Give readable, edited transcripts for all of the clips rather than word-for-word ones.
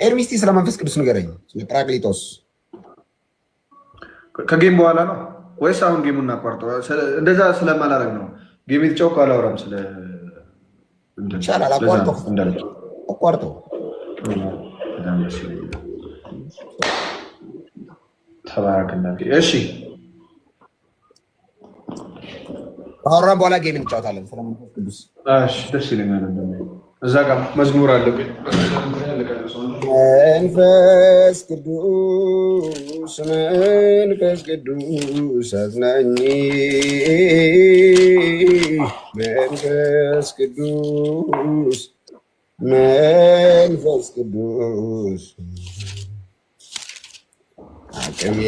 ኤርሚስቲ ስለ መንፈስ ቅዱስ ንገረኝ፣ ስለ ጰራቅሊጦስ። ከጌም በኋላ ነው ወይስ አሁን ጌሙን እናቋርጠው? እንደዛ ስለማላረግ ነው። ጌም የተጫወኩ አላወራም። ስለ ይቻላል፣ አቋርጠው። ተባረክና። እሺ አወራን በኋላ ጌም እንጫወታለን ስለ መንፈስ ቅዱስ። እሺ ደስ ይለኛል። እዛ ጋር መዝሙር አለብኝ። መንፈስ ቅዱስ መንፈስ ቅዱስ አጽናኝ፣ መንፈስ ቅዱስ መንፈስ ቅዱስ አቅሜ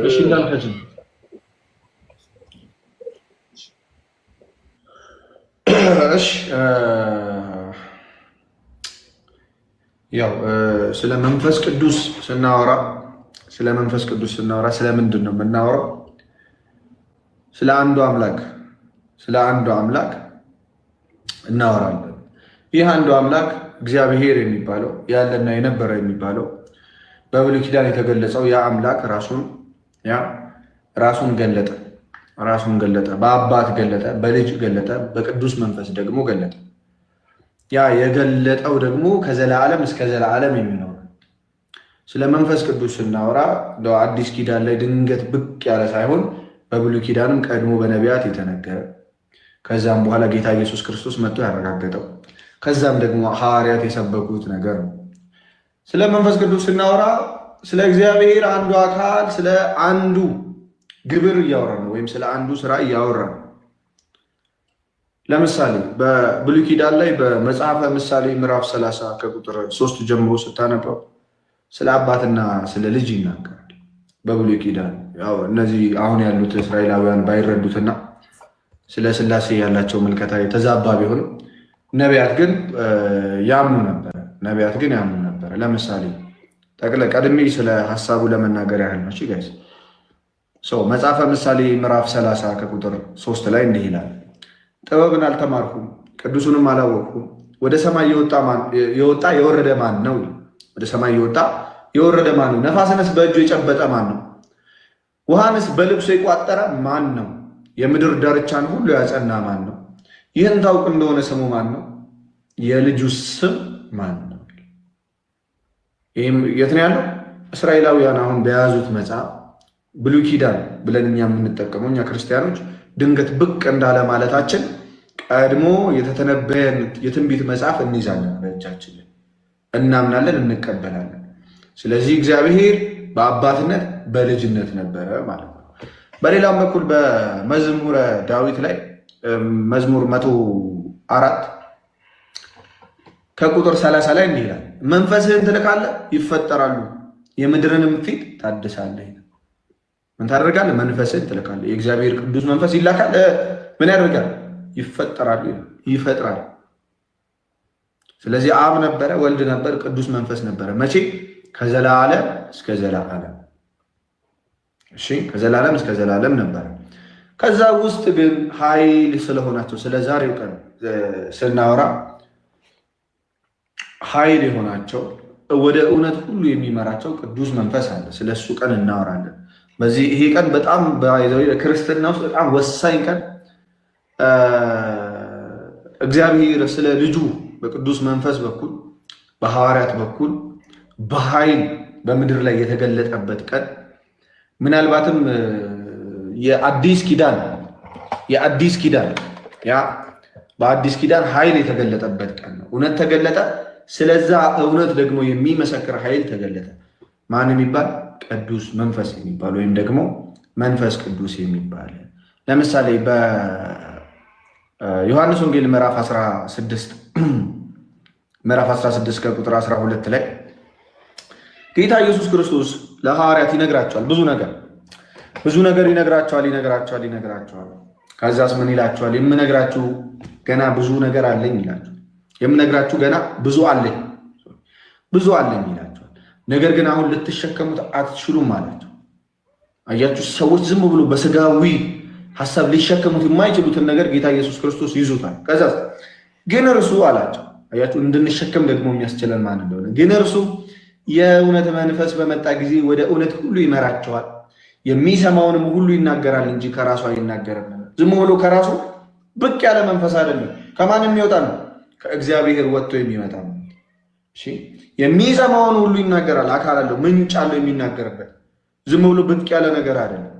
እሺ እንዳልከች እሺ ያው ስለ መንፈስ ቅዱስ ስናወራ ስለምንድን ነው የምናወራው? ስለ አንዱ አምላክ እናወራለን። ይህ አንዱ አምላክ እግዚአብሔር የሚባለው ያለና የነበረ የሚባለው በብሉይ ኪዳን የተገለጸው ያ አምላክ ራሱን ገለጠ። በአባት ገለጠ፣ በልጅ ገለጠ፣ በቅዱስ መንፈስ ደግሞ ገለጠ። ያ የገለጠው ደግሞ ከዘላለም እስከ ዘላለም የሚኖር። ስለ መንፈስ ቅዱስ ስናወራ አዲስ ኪዳን ላይ ድንገት ብቅ ያለ ሳይሆን በብሉይ ኪዳንም ቀድሞ በነቢያት የተነገረ፣ ከዛም በኋላ ጌታ ኢየሱስ ክርስቶስ መጥቶ ያረጋገጠው፣ ከዛም ደግሞ ሐዋርያት የሰበኩት ነገር ነው። ስለ መንፈስ ቅዱስ ስናወራ ስለ እግዚአብሔር አንዱ አካል ስለ አንዱ ግብር እያወራ ነው፣ ወይም ስለ አንዱ ስራ እያወራ ነው። ለምሳሌ በብሉይ ኪዳን ላይ በመጽሐፈ ምሳሌ ምዕራፍ 30 ከቁጥር 3 ጀምሮ ስታነበው ስለ አባትና ስለ ልጅ ይናገራል። በብሉይ ኪዳን ያው እነዚህ አሁን ያሉት እስራኤላውያን ባይረዱትና ስለ ሥላሴ ያላቸው ምልከታ የተዛባ ቢሆንም ነቢያት ግን ያምኑ ነበር። ለምሳሌ ቀድሜ ስለ ሀሳቡ ለመናገር ያህል ነው። ጋይስ መጽሐፈ ምሳሌ ምዕራፍ 30 ከቁጥር 3 ላይ እንዲህ ይላል፣ ጥበብን አልተማርኩም ቅዱሱንም አላወቅኩም፣ ወደ ሰማይ የወጣ የወረደ ማን ነው? ወደ ሰማይ የወጣ የወረደ ማን ነው? ነፋስንስ በእጁ የጨበጠ ማን ነው? ውሃንስ በልብሱ የቋጠረ ማን ነው? የምድር ዳርቻን ሁሉ ያጸና ማን ነው? ይህን ታውቅ እንደሆነ ስሙ ማን ነው? የልጁ ስም ማን ነው? ይህም የት ነው ያለው? እስራኤላውያን አሁን በያዙት መጽሐፍ ብሉይ ኪዳን ብለን እኛ የምንጠቀመው እኛ ክርስቲያኖች ድንገት ብቅ እንዳለ ማለታችን ቀድሞ የተተነበየን የትንቢት መጽሐፍ እንይዛለን፣ በእጃችን እናምናለን፣ እንቀበላለን። ስለዚህ እግዚአብሔር በአባትነት በልጅነት ነበረ ማለት ነው። በሌላም በኩል በመዝሙረ ዳዊት ላይ መዝሙር 104 ከቁጥር 30 ላይ እንዲህ ይላል፣ መንፈስህን ትልካለህ ይፈጠራሉ፣ የምድርንም ፊት ታድሳለህ። ምን ታደርጋለህ? መንፈስህን ትልካለህ። የእግዚአብሔር ቅዱስ መንፈስ ይላካል። ምን ያደርጋል? ይፈጠራሉ፣ ይፈጥራል። ስለዚህ አብ ነበረ፣ ወልድ ነበር፣ ቅዱስ መንፈስ ነበረ። መቼ? ከዘላለም እስከ ዘላለም። እሺ፣ ከዘላለም እስከ ዘላለም ነበረ። ከዛ ውስጥ ግን ኃይል ስለሆናቸው ስለ ዛሬው ቀን ስናወራ ኃይል የሆናቸው ወደ እውነት ሁሉ የሚመራቸው ቅዱስ መንፈስ አለ። ስለሱ ቀን እናወራለን። በዚህ ይሄ ቀን በጣም ክርስትና ውስጥ በጣም ወሳኝ ቀን፣ እግዚአብሔር ስለ ልጁ በቅዱስ መንፈስ በኩል በሐዋርያት በኩል በኃይል በምድር ላይ የተገለጠበት ቀን፣ ምናልባትም የአዲስ ኪዳን በአዲስ ኪዳን ኃይል የተገለጠበት ቀን ነው። እውነት ተገለጠ። ስለዛ እውነት ደግሞ የሚመሰክር ኃይል ተገለጠ። ማን የሚባል? ቅዱስ መንፈስ የሚባል ወይም ደግሞ መንፈስ ቅዱስ የሚባል። ለምሳሌ በዮሐንስ ወንጌል ምዕራፍ 16 ከቁጥር 12 ላይ ጌታ ኢየሱስ ክርስቶስ ለሐዋርያት ይነግራቸዋል። ብዙ ነገር ይነግራቸዋል። ከዛስ ምን ይላቸዋል? የምነግራችሁ ገና ብዙ ነገር አለኝ ይላቸዋል። የምነግራችሁ ገና ብዙ አለኝ ይላቸዋል። ነገር ግን አሁን ልትሸከሙት አትችሉም አላቸው። አያችሁ፣ ሰዎች ዝም ብሎ በስጋዊ ሐሳብ ሊሸከሙት የማይችሉትን ነገር ጌታ ኢየሱስ ክርስቶስ ይዞታል። ከዛ ግን እርሱ አላቸው፣ አያችሁ እንድንሸከም ደግሞ የሚያስችለን ማን እንደሆነ። ግን እርሱ የእውነት መንፈስ በመጣ ጊዜ ወደ እውነት ሁሉ ይመራቸዋል፣ የሚሰማውንም ሁሉ ይናገራል እንጂ ከራሱ አይናገርም። ዝም ብሎ ከራሱ ብቅ ያለ መንፈስ አይደለም። ከማን የሚወጣ ነው? ከእግዚአብሔር ወጥቶ የሚመጣ ነው። እሺ የሚሰማውን ሁሉ ይናገራል። አካል አለው፣ ምንጭ አለው የሚናገርበት። ዝም ብሎ ብቅ ያለ ነገር አይደለም።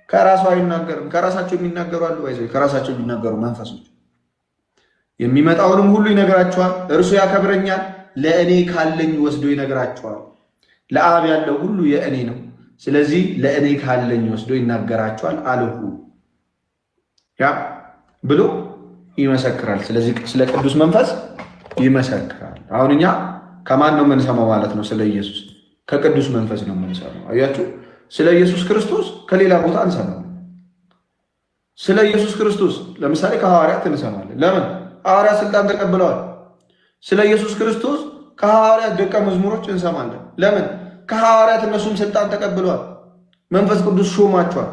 ከራሱ አይናገርም። ከራሳቸው የሚናገሩ አሉ፣ ከራሳቸው የሚናገሩ መንፈሶች። የሚመጣውንም ሁሉ ይነግራቸዋል። እርሱ ያከብረኛል፣ ለእኔ ካለኝ ወስዶ ይነግራቸዋል። ለአብ ያለው ሁሉ የእኔ ነው። ስለዚህ ለእኔ ካለኝ ወስዶ ይናገራቸዋል አልሁ ያ ብሎ ይመሰክራል። ስለዚህ ስለ ቅዱስ መንፈስ ይመሰክራል። አሁን እኛ ከማን ነው የምንሰማው ማለት ነው? ስለ ኢየሱስ ከቅዱስ መንፈስ ነው የምንሰማው። አያችሁ፣ ስለ ኢየሱስ ክርስቶስ ከሌላ ቦታ እንሰማለን። ስለ ኢየሱስ ክርስቶስ ለምሳሌ ከሐዋርያት እንሰማለን። ለምን? ሐዋርያት ስልጣን ተቀብለዋል። ስለ ኢየሱስ ክርስቶስ ከሐዋርያት ደቀ መዝሙሮች እንሰማለን። ለምን? ከሐዋርያት እነሱም ስልጣን ተቀብለዋል። መንፈስ ቅዱስ ሾማቸዋል።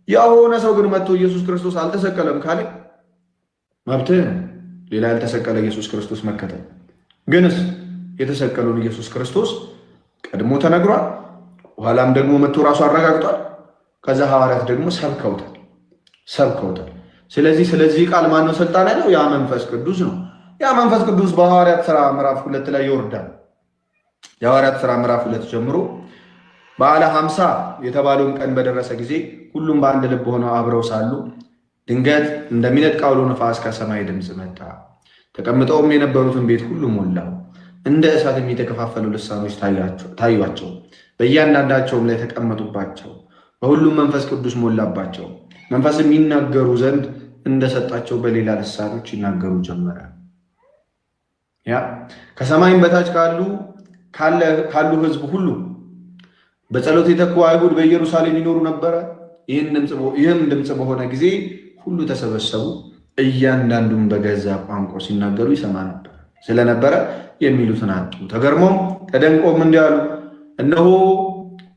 የሆነ ሰው ግን መጥቶ ኢየሱስ ክርስቶስ አልተሰቀለም ካለ መብትህ ሌላ ያልተሰቀለ ኢየሱስ ክርስቶስ መከተል። ግንስ የተሰቀለውን ኢየሱስ ክርስቶስ ቀድሞ ተነግሯል። በኋላም ደግሞ መጥቶ ራሱ አረጋግጧል። ከዛ ሐዋርያት ደግሞ ሰብከውታል። ስለዚህ ቃል ማነው ስልጣን ያለው? ያ መንፈስ ቅዱስ ነው። ያ መንፈስ ቅዱስ በሐዋርያት ሥራ ምዕራፍ 2 ላይ ይወርዳል። የሐዋርያት ሥራ ምዕራፍ 2 ጀምሮ በዓለ ሐምሳ የተባለውን ቀን በደረሰ ጊዜ ሁሉም በአንድ ልብ ሆነው አብረው ሳሉ ድንገት እንደሚነጥቅ አውሎ ነፋስ ከሰማይ ድምፅ መጣ። ተቀምጠውም የነበሩትን ቤት ሁሉ ሞላው። እንደ እሳት የተከፋፈሉ ልሳኖች ታዩአቸው፣ በእያንዳንዳቸውም ላይ ተቀመጡባቸው። በሁሉም መንፈስ ቅዱስ ሞላባቸው። መንፈስም ይናገሩ ዘንድ እንደሰጣቸው በሌላ ልሳኖች ይናገሩ ጀመረ። ያ ከሰማይም በታች ካሉ ሕዝብ ሁሉ በጸሎት የተኩ አይሁድ በኢየሩሳሌም ይኖሩ ነበረ። ይህም ድምፅ በሆነ ጊዜ ሁሉ ተሰበሰቡ። እያንዳንዱም በገዛ ቋንቋ ሲናገሩ ይሰማ ነበር ስለነበረ የሚሉትን አጡ። ተገርሞም ተደንቆም እንዲህ አሉ፣ እነሆ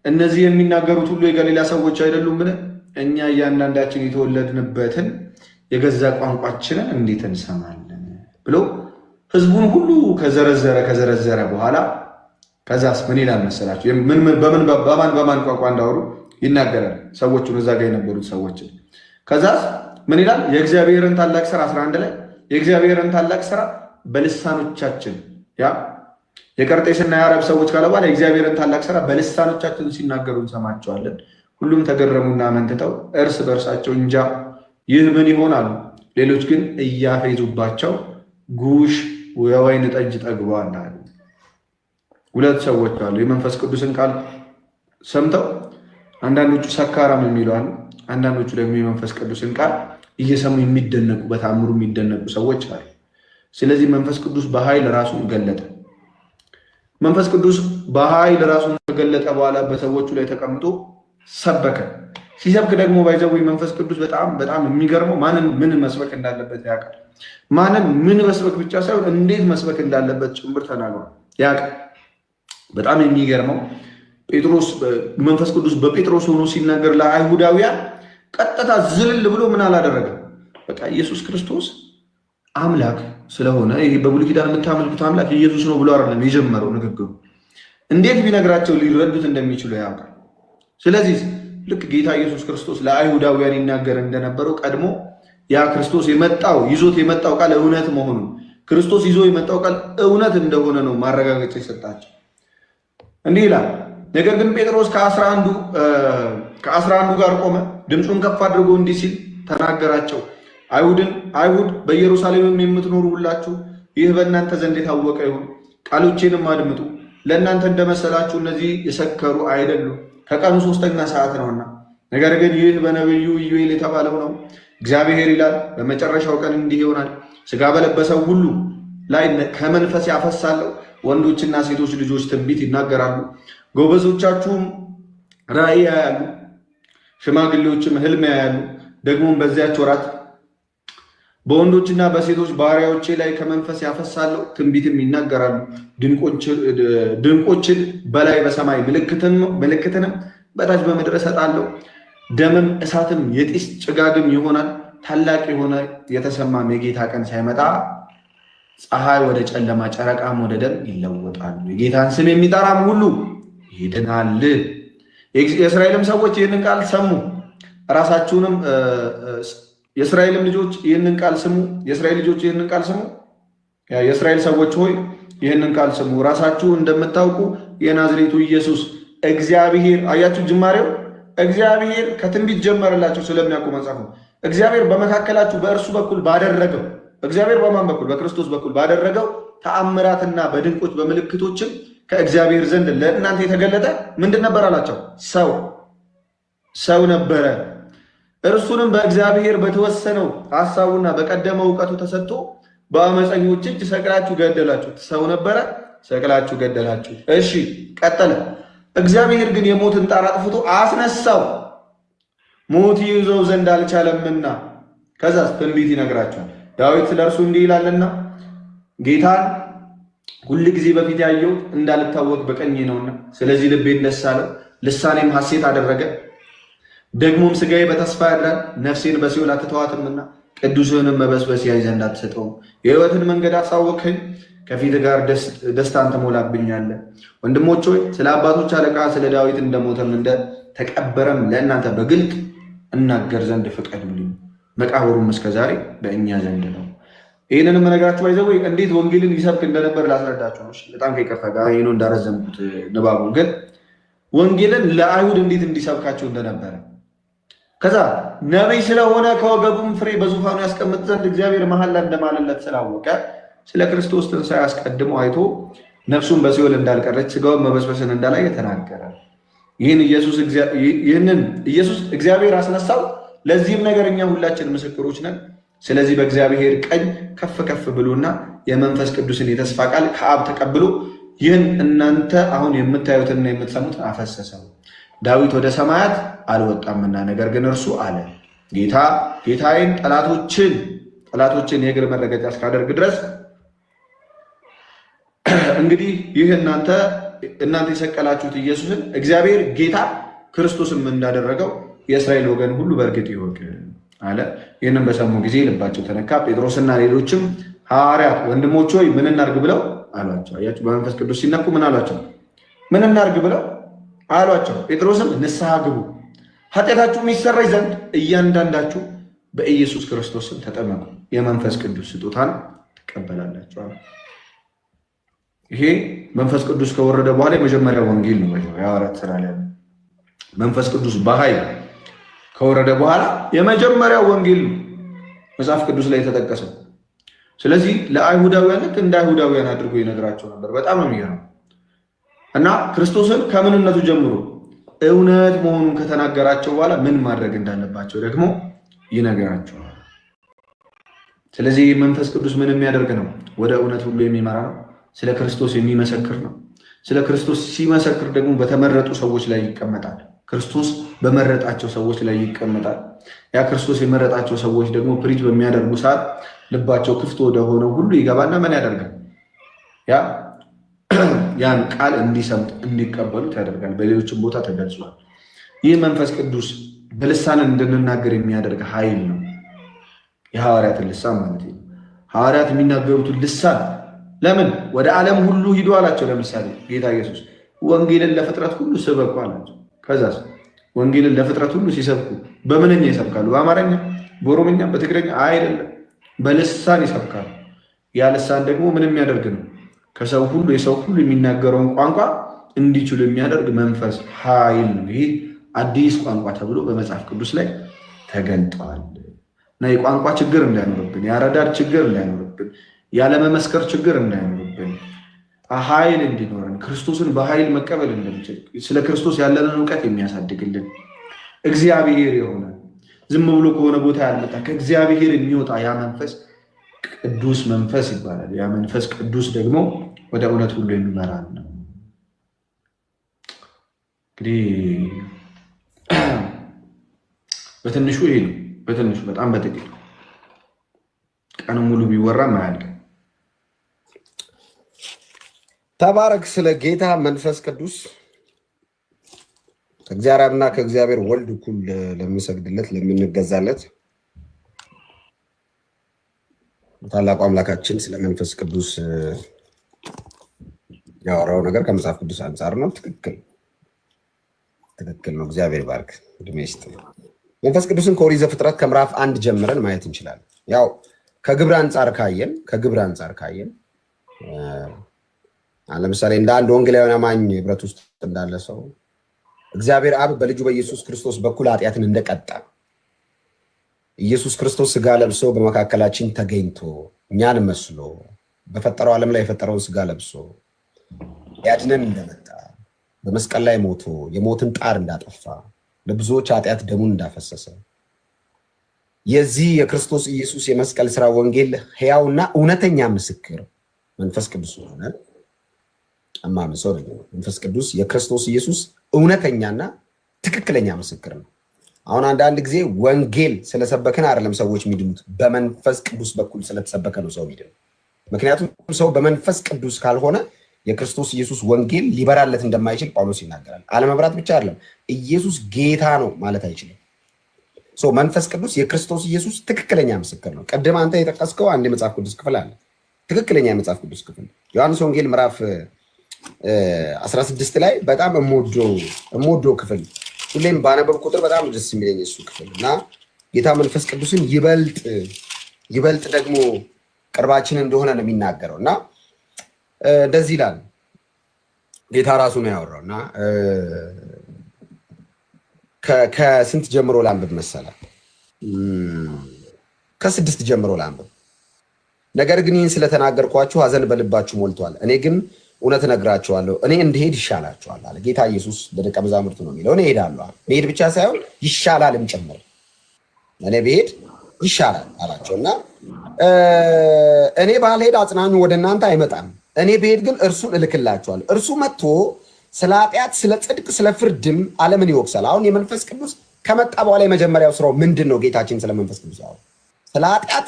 እነዚህ የሚናገሩት ሁሉ የገሊላ ሰዎች አይደሉምን? እኛ እያንዳንዳችን የተወለድንበትን የገዛ ቋንቋችንን እንዴት እንሰማለን? ብሎ ህዝቡን ሁሉ ከዘረዘረ በኋላ ከዛስ ምን ይላል መሰላችሁ? በማን ቋንቋ እንዳወሩ ይናገራል። ሰዎቹን እዛ ጋር የነበሩት ሰዎችን ከዛስ ምን ይላል? የእግዚአብሔርን ታላቅ ስራ 11 ላይ የእግዚአብሔርን ታላቅ ስራ በልሳኖቻችን የቀርጤስና የአረብ ሰዎች ካለ በኋላ የእግዚአብሔርን ታላቅ ስራ በልሳኖቻችን ሲናገሩ እንሰማቸዋለን። ሁሉም ተገረሙና መንትተው እርስ በእርሳቸው እንጃ ይህ ምን ይሆናሉ። ሌሎች ግን እያፌዙባቸው ጉሽ የወይን ጠጅ ጠግበዋል አሉ። ሁለት ሰዎች አሉ የመንፈስ ቅዱስን ቃል ሰምተው አንዳንዶቹ ሰካራም የሚሉ አሉ። አንዳንዶቹ ደግሞ የመንፈስ ቅዱስን ቃል እየሰሙ የሚደነቁ በታምሩ የሚደነቁ ሰዎች አሉ። ስለዚህ መንፈስ ቅዱስ በኃይል ራሱን ገለጠ። መንፈስ ቅዱስ በኃይል ራሱን ከገለጠ በኋላ በሰዎቹ ላይ ተቀምጦ ሰበከ። ሲሰብክ ደግሞ ባይዘው መንፈስ ቅዱስ በጣም የሚገርመው ማንን ምን መስበክ እንዳለበት ያውቃል። ማንን ምን መስበክ ብቻ ሳይሆን እንዴት መስበክ እንዳለበት ጭምር ተናግሯል ያውቃል። በጣም የሚገርመው መንፈስ ቅዱስ በጴጥሮስ ሆኖ ሲናገር ለአይሁዳውያን ቀጥታ ዝልል ብሎ ምን አላደረገም። በቃ ኢየሱስ ክርስቶስ አምላክ ስለሆነ ይሄ በብሉይ ኪዳን የምታመልኩት አምላክ ኢየሱስ ነው ብሎ አይደለም የጀመረው ንግግሩ። እንዴት ቢነግራቸው ሊረዱት እንደሚችሉ ያውቃል። ስለዚህ ልክ ጌታ ኢየሱስ ክርስቶስ ለአይሁዳውያን ይናገር እንደነበረው ቀድሞ ያ ክርስቶስ ይዞት የመጣው ቃል እውነት መሆኑን ክርስቶስ ይዞ የመጣው ቃል እውነት እንደሆነ ነው ማረጋገጫ የሰጣቸው። እንዲህ ይላል፣ ነገር ግን ጴጥሮስ ከ11 ጋር ቆመ፣ ድምፁን ከፍ አድርጎ እንዲህ ሲል ተናገራቸው። አይሁድ በኢየሩሳሌምም የምትኖሩ ሁላችሁ ይህ በእናንተ ዘንድ የታወቀ ይሁን፣ ቃሎቼንም አድምጡ። ለእናንተ እንደመሰላችሁ እነዚህ የሰከሩ አይደሉም፣ ከቀኑ 3ኛ ሰዓት ነውና። ነገር ግን ይህ በነቢዩ ኢዩኤል የተባለው ነው። እግዚአብሔር ይላል፣ በመጨረሻው ቀን እንዲህ ይሆናል፣ ሥጋ በለበሰው ሁሉ ላይ ከመንፈስ ያፈሳለሁ። ወንዶችና ሴቶች ልጆች ትንቢት ይናገራሉ፣ ጎበዞቻችሁም ራእይ ያያሉ፣ ሽማግሌዎችም ሕልም ያያሉ። ደግሞም በዚያች ወራት በወንዶችና በሴቶች ባሪያዎቼ ላይ ከመንፈስ ያፈሳለሁ፣ ትንቢትም ይናገራሉ። ድንቆችን በላይ በሰማይ ምልክትንም በታች በምድር እሰጣለሁ። ደምም እሳትም የጢስ ጭጋግም ይሆናል። ታላቅ የሆነ የተሰማም የጌታ ቀን ሳይመጣ ፀሐይ ወደ ጨለማ ጨረቃም ወደ ደም ይለወጣሉ። የጌታን ስም የሚጠራም ሁሉ ይድናል። የእስራኤልም ሰዎች ይህንን ቃል ሰሙ። ራሳችሁንም የእስራኤልም ልጆች ይህንን ቃል ስሙ። የእስራኤል ልጆች ይህንን ቃል ስሙ። የእስራኤል ሰዎች ሆይ ይህንን ቃል ስሙ። ራሳችሁ እንደምታውቁ የናዝሬቱ ኢየሱስ እግዚአብሔር፣ አያችሁ ጅማሬው እግዚአብሔር ከትንቢት ጀመረላቸው ስለሚያውቁ መጽሐፍ ነው። እግዚአብሔር በመካከላችሁ በእርሱ በኩል ባደረገው፣ እግዚአብሔር በማን በኩል? በክርስቶስ በኩል ባደረገው ተአምራትና በድንቆች በምልክቶችም ከእግዚአብሔር ዘንድ ለእናንተ የተገለጠ ምንድን ነበር አላቸው? ሰው ነበረ። እርሱንም በእግዚአብሔር በተወሰነው ሐሳቡና በቀደመው እውቀቱ ተሰጥቶ በአመፀኞች እጅ ሰቅላችሁ ገደላችሁት። ሰው ነበረ፣ ሰቅላችሁ ገደላችሁ። እሺ ቀጠለ። እግዚአብሔር ግን የሞትን ጣር አጥፍቶ አስነሳው፣ ሞት ይይዘው ዘንድ አልቻለምና። ከዛስ ትንቢት ይነግራቸዋል። ዳዊት ስለ እርሱ እንዲህ ይላልና ጌታን ሁል ጊዜ በፊት ያየሁት እንዳልታወቅ በቀኜ ነውና፣ ስለዚህ ልቤን ደስ አለው፣ ልሳኔም ሐሴት አደረገ። ደግሞም ሥጋዬ በተስፋ ያድራል፣ ነፍሴን በሲኦል አትተዋትምና። ቅዱስህንም መበስበስ ያይ ዘንድ አትሰጠውም። የሕይወትን መንገድ አሳወቅኸኝ፣ ከፊት ጋር ደስታን ትሞላብኛለህ። ወንድሞች ሆይ ስለ አባቶች አለቃ ስለ ዳዊት እንደሞተም እንደተቀበረም ለእናንተ በግልጥ እናገር ዘንድ ፍቀዱልኝ። መቃብሩም እስከ ዛሬ በእኛ ዘንድ ነው። ይህንንም ነገራችሁ ባይዘው እንዴት ወንጌልን ይሰብክ እንደነበር ላስረዳችሁ ነው። በጣም ከይቅርታ ጋር ይህ ነው እንዳረዘምኩት ንባቡ፣ ግን ወንጌልን ለአይሁድ እንዴት እንዲሰብካቸው እንደነበረ ከዛ ነቢይ ስለሆነ ከወገቡም ፍሬ በዙፋኑ ያስቀምጥ ዘንድ እግዚአብሔር መሐላ እንደማለለት ስላወቀ ስለ ክርስቶስ ትንሣኤ አስቀድሞ አይቶ ነፍሱን በሲኦል እንዳልቀረች ሥጋውን መበስበስን እንዳላየ ተናገረ። ይህንን ኢየሱስ እግዚአብሔር አስነሳው። ለዚህም ነገር እኛ ሁላችን ምስክሮች ነን። ስለዚህ በእግዚአብሔር ቀኝ ከፍ ከፍ ብሎና የመንፈስ ቅዱስን የተስፋ ቃል ከአብ ተቀብሎ ይህን እናንተ አሁን የምታዩትና የምትሰሙትን አፈሰሰው። ዳዊት ወደ ሰማያት አልወጣምና፣ ነገር ግን እርሱ አለ ጌታዬን ጠላቶችን የእግር መረገጫ እስካደርግ ድረስ እንግዲህ ይህ እናንተ የሰቀላችሁት ኢየሱስን እግዚአብሔር ጌታ ክርስቶስም እንዳደረገው የእስራኤል ወገን ሁሉ በእርግጥ ይወቅ አለ። ይህንም በሰሙ ጊዜ ልባቸው ተነካ። ጴጥሮስና ሌሎችም ሐዋርያት ወንድሞች ሆይ ምን እናርግ ብለው አሏቸው። አያችሁ፣ በመንፈስ ቅዱስ ሲነኩ ምን አሏቸው? ምን እናርግ ብለው አሏቸው። ጴጥሮስም ንስሐ ግቡ፣ ኃጢአታችሁ የሚሰረይ ዘንድ እያንዳንዳችሁ በኢየሱስ ክርስቶስም ተጠመቁ፣ የመንፈስ ቅዱስ ስጦታን ትቀበላላችሁ። ይሄ መንፈስ ቅዱስ ከወረደ በኋላ የመጀመሪያ ወንጌል ነው። የሐዋርያት ሥራ ላይ መንፈስ ቅዱስ በኃይል ከወረደ በኋላ የመጀመሪያው ወንጌል ነው መጽሐፍ ቅዱስ ላይ የተጠቀሰው። ስለዚህ ለአይሁዳውያን ልክ እንደ አይሁዳውያን አድርጎ ይነግራቸው ነበር። በጣም ነው የሚገርመው። እና ክርስቶስን ከምንነቱ ጀምሮ እውነት መሆኑን ከተናገራቸው በኋላ ምን ማድረግ እንዳለባቸው ደግሞ ይነግራቸዋል። ስለዚህ መንፈስ ቅዱስ ምን የሚያደርግ ነው? ወደ እውነት ሁሉ የሚመራ ነው። ስለ ክርስቶስ የሚመሰክር ነው። ስለ ክርስቶስ ሲመሰክር ደግሞ በተመረጡ ሰዎች ላይ ይቀመጣል። ክርስቶስ በመረጣቸው ሰዎች ላይ ይቀመጣል። ያ ክርስቶስ የመረጣቸው ሰዎች ደግሞ ፕሪች በሚያደርጉ ሰዓት ልባቸው ክፍት ወደ ሆነው ሁሉ ይገባና ምን ያደርጋል? ያን ቃል እንዲሰሙት እንዲቀበሉት ያደርጋል። በሌሎችም ቦታ ተገልጿል። ይህ መንፈስ ቅዱስ በልሳን እንድንናገር የሚያደርግ ኃይል ነው። የሐዋርያትን ልሳን ማለት ነው። ሐዋርያት የሚናገሩትን ልሳን ለምን ወደ ዓለም ሁሉ ሂዱ አላቸው። ለምሳሌ ጌታ ኢየሱስ ወንጌልን ለፍጥረት ሁሉ ስበኩ አላቸው። ከዛስ ወንጌልን ለፍጥረት ሁሉ ሲሰብኩ በምንኛ ይሰብካሉ? በአማርኛ፣ በኦሮምኛ፣ በትግረኛ አይደለም፣ በልሳን ይሰብካሉ። ያ ልሳን ደግሞ ምንም የሚያደርግ ነው? ከሰው ሁሉ የሰው ሁሉ የሚናገረውን ቋንቋ እንዲችሉ የሚያደርግ መንፈስ ኃይል ነው። ይሄ አዲስ ቋንቋ ተብሎ በመጽሐፍ ቅዱስ ላይ ተገልጧል። እና የቋንቋ ችግር እንዳይኖርብን፣ የአረዳድ ችግር እንዳይኖርብን፣ ያለመመስከር ችግር እንዳይኖርብን፣ ኃይል እንዲኖረን፣ ክርስቶስን በኃይል መቀበል እንድንችል፣ ስለ ክርስቶስ ያለንን እውቀት የሚያሳድግልን እግዚአብሔር የሆነ ዝም ብሎ ከሆነ ቦታ ያልመጣ ከእግዚአብሔር የሚወጣ ያ መንፈስ ቅዱስ መንፈስ ይባላል። ያ መንፈስ ቅዱስ ደግሞ ወደ እውነት ሁሉ የሚመራን ነው። እንግዲህ በትንሹ ይሄ ነው። በትንሹ በጣም በጥቂቱ ቀን ሙሉ ቢወራ ማያልቅ። ተባረክ። ስለ ጌታ መንፈስ ቅዱስ ከእግዚአብሔር አብና ከእግዚአብሔር ወልድ እኩል ለምንሰግድለት ለምንገዛለት ታላቁ አምላካችን ስለ መንፈስ ቅዱስ ያወራው ነገር ከመጽሐፍ ቅዱስ አንጻር ነው። ትክክል ነው። እግዚአብሔር ባርክ እድሜ ይስጥ። መንፈስ ቅዱስን ከኦሪት ዘፍጥረት ከምዕራፍ 1 ጀምረን ማየት እንችላለን። ያው ከግብር አንጻር ካየን ለምሳሌ እንደ አንድ ወንጌላዊ አማኝ ህብረት ውስጥ እንዳለ ሰው እግዚአብሔር አብ በልጁ በኢየሱስ ክርስቶስ በኩል ኃጢአትን እንደቀጣ ኢየሱስ ክርስቶስ ስጋ ለብሶ በመካከላችን ተገኝቶ እኛን መስሎ በፈጠረው ዓለም ላይ የፈጠረውን ስጋ ለብሶ ያድነን እንደመጣ በመስቀል ላይ ሞቶ የሞትን ጣር እንዳጠፋ ለብዙዎች ኃጢአት ደሙን እንዳፈሰሰ የዚህ የክርስቶስ ኢየሱስ የመስቀል ስራ ወንጌል ሕያውና እውነተኛ ምስክር መንፈስ ቅዱስ ሆነ። አማምሰው ነው። መንፈስ ቅዱስ የክርስቶስ ኢየሱስ እውነተኛና ትክክለኛ ምስክር ነው። አሁን አንዳንድ ጊዜ ወንጌል ስለሰበከን አይደለም ሰዎች የሚድኑት፣ በመንፈስ ቅዱስ በኩል ስለተሰበከ ነው ሰው የሚድነው። ምክንያቱም ሰው በመንፈስ ቅዱስ ካልሆነ የክርስቶስ ኢየሱስ ወንጌል ሊበራለት እንደማይችል ጳውሎስ ይናገራል። አለመብራት ብቻ አይደለም ኢየሱስ ጌታ ነው ማለት አይችልም። መንፈስ ቅዱስ የክርስቶስ ኢየሱስ ትክክለኛ ምስክር ነው። ቅድም አንተ የጠቀስከው አንድ የመጽሐፍ ቅዱስ ክፍል አለ። ትክክለኛ የመጽሐፍ ቅዱስ ክፍል ዮሐንስ ወንጌል ምዕራፍ 16 ላይ በጣም እምወደው ክፍል፣ ሁሌም ባነበብ ቁጥር በጣም ደስ የሚለኝ እሱ ክፍል እና ጌታ መንፈስ ቅዱስን ይበልጥ ደግሞ ቅርባችን እንደሆነ ነው የሚናገረው እና እንደዚህ ይላል። ጌታ ራሱ ነው ያወራው እና ከስንት ጀምሮ ላንብብ መሰለህ? ከ6 ጀምሮ ላንብብ። ነገር ግን ይህን ስለተናገርኳችሁ ሐዘን በልባችሁ ሞልቷል። እኔ ግን እውነት እነግራችኋለሁ፣ እኔ እንድሄድ ይሻላችኋል አለ ጌታ ኢየሱስ። ለደቀ መዛሙርቱ ነው የሚለው። እኔ እሄዳለሁ አለ። መሄድ ብቻ ሳይሆን ይሻላልም ጭምር። እኔ ብሄድ ይሻላል አላቸው እና እኔ ባልሄድ አጽናኙ ወደ እናንተ አይመጣም። እኔ ብሄድ ግን እርሱን እልክላችኋለሁ። እርሱ መጥቶ ስለ ኃጢአት፣ ስለ ጽድቅ፣ ስለ ፍርድም ዓለምን ይወቅሳል። አሁን የመንፈስ ቅዱስ ከመጣ በኋላ የመጀመሪያው ስራው ምንድን ነው? ጌታችን ስለ መንፈስ ቅዱስ ያወራል። ስለ ኃጢአት፣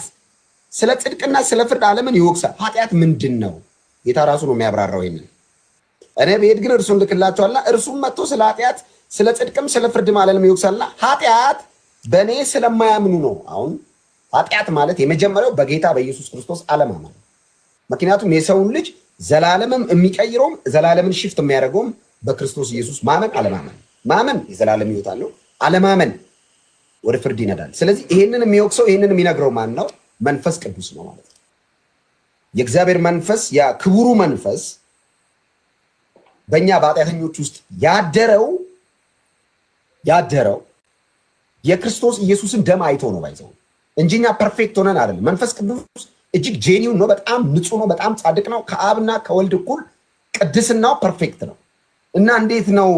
ስለ ጽድቅና ስለ ፍርድ ዓለምን ይወቅሳል። ኃጢአት ምንድን ነው? ጌታ ራሱ ነው የሚያብራራው ይሄንን። እኔ ብሄድ ግን እርሱን እልክላችኋልና እርሱም መጥቶ ስለ ኃጢአት፣ ስለ ጽድቅም ስለ ፍርድም ዓለምን ይወቅሳልና ኃጢአት በእኔ ስለማያምኑ ነው። አሁን ኃጢአት ማለት የመጀመሪያው በጌታ በኢየሱስ ክርስቶስ አለማመን። ምክንያቱም የሰውን ልጅ ዘላለምም የሚቀይረውም ዘላለምን ሽፍት የሚያደርገውም በክርስቶስ ኢየሱስ ማመን አለማመን። ማመን የዘላለም ሕይወት አለው፣ አለማመን ወደ ፍርድ ይነዳል። ስለዚህ ይሄንን የሚወቅሰው ይሄንን የሚነግረው ማን ነው? መንፈስ ቅዱስ ነው ማለት ነው። የእግዚአብሔር መንፈስ፣ ያ ክቡሩ መንፈስ በእኛ በኃጢአተኞች ውስጥ ያደረው የክርስቶስ ኢየሱስን ደም አይቶ ነው ባይዘው እንጂ እኛ ፐርፌክት ሆነን አይደለም። መንፈስ ቅዱስ እጅግ ጄኒውን ነው፣ በጣም ንጹህ ነው፣ በጣም ጻድቅ ነው። ከአብና ከወልድ እኩል ቅድስናው ፐርፌክት ነው። እና እንዴት ነው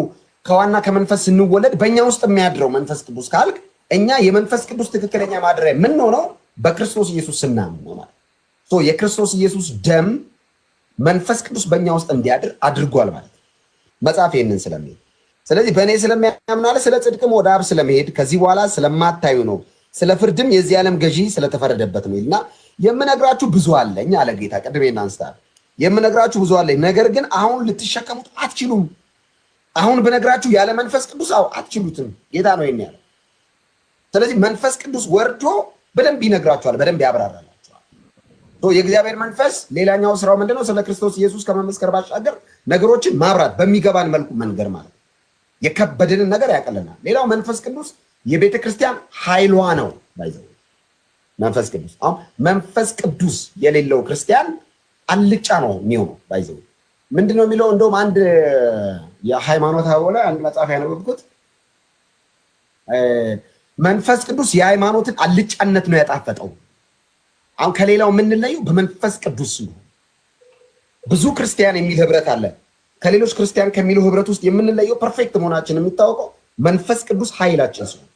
ከዋና ከመንፈስ ስንወለድ በእኛ ውስጥ የሚያድረው መንፈስ ቅዱስ ካልክ እኛ የመንፈስ ቅዱስ ትክክለኛ ማደሪያ ምን ነው በክርስቶስ ኢየሱስ ስናምን ነው ማለት። የክርስቶስ ኢየሱስ ደም መንፈስ ቅዱስ በእኛ ውስጥ እንዲያድር አድርጓል ማለት መጽሐፍ ይህንን ስለሚሄድ፣ ስለዚህ በእኔ ስለሚያምናለ ስለ ጽድቅም ወደ አብ ስለመሄድ ከዚህ በኋላ ስለማታዩ ነው፣ ስለ ፍርድም የዚህ ዓለም ገዢ ስለተፈረደበት ነው እና የምነግራችሁ ብዙ አለኝ አለ ጌታ። ቅድሜና አንስታል የምነግራችሁ ብዙ አለኝ፣ ነገር ግን አሁን ልትሸከሙት አትችሉም። አሁን ብነግራችሁ ያለ መንፈስ ቅዱስ አትችሉትም። ጌታ ነው ይሄን ያለው። ስለዚህ መንፈስ ቅዱስ ወርዶ በደንብ ይነግራችኋል፣ በደንብ ያብራራላችኋል። የእግዚአብሔር መንፈስ ሌላኛው ስራው ምንድነው? ስለ ክርስቶስ ኢየሱስ ከመመስከር ባሻገር ነገሮችን ማብራት፣ በሚገባን መልኩ መንገር ማለት ነው። የከበደንን ነገር ያቀለናል። ሌላው መንፈስ ቅዱስ የቤተ ክርስቲያን ኃይሏ ነው ባይዘው መንፈስ ቅዱስ። አሁን መንፈስ ቅዱስ የሌለው ክርስቲያን አልጫ ነው የሚሆነው ባይዘው። ምንድነው የሚለው? እንደውም አንድ የሃይማኖት አወለ አንድ መጽሐፍ ያነበብኩት መንፈስ ቅዱስ የሃይማኖትን አልጫነት ነው ያጣፈጠው። አሁን ከሌላው የምንለየው በመንፈስ ቅዱስ ነው። ብዙ ክርስቲያን የሚል ህብረት አለ። ከሌሎች ክርስቲያን ከሚለው ህብረት ውስጥ የምንለየው ፐርፌክት መሆናችን የሚታወቀው መንፈስ ቅዱስ ኃይላችን ነው።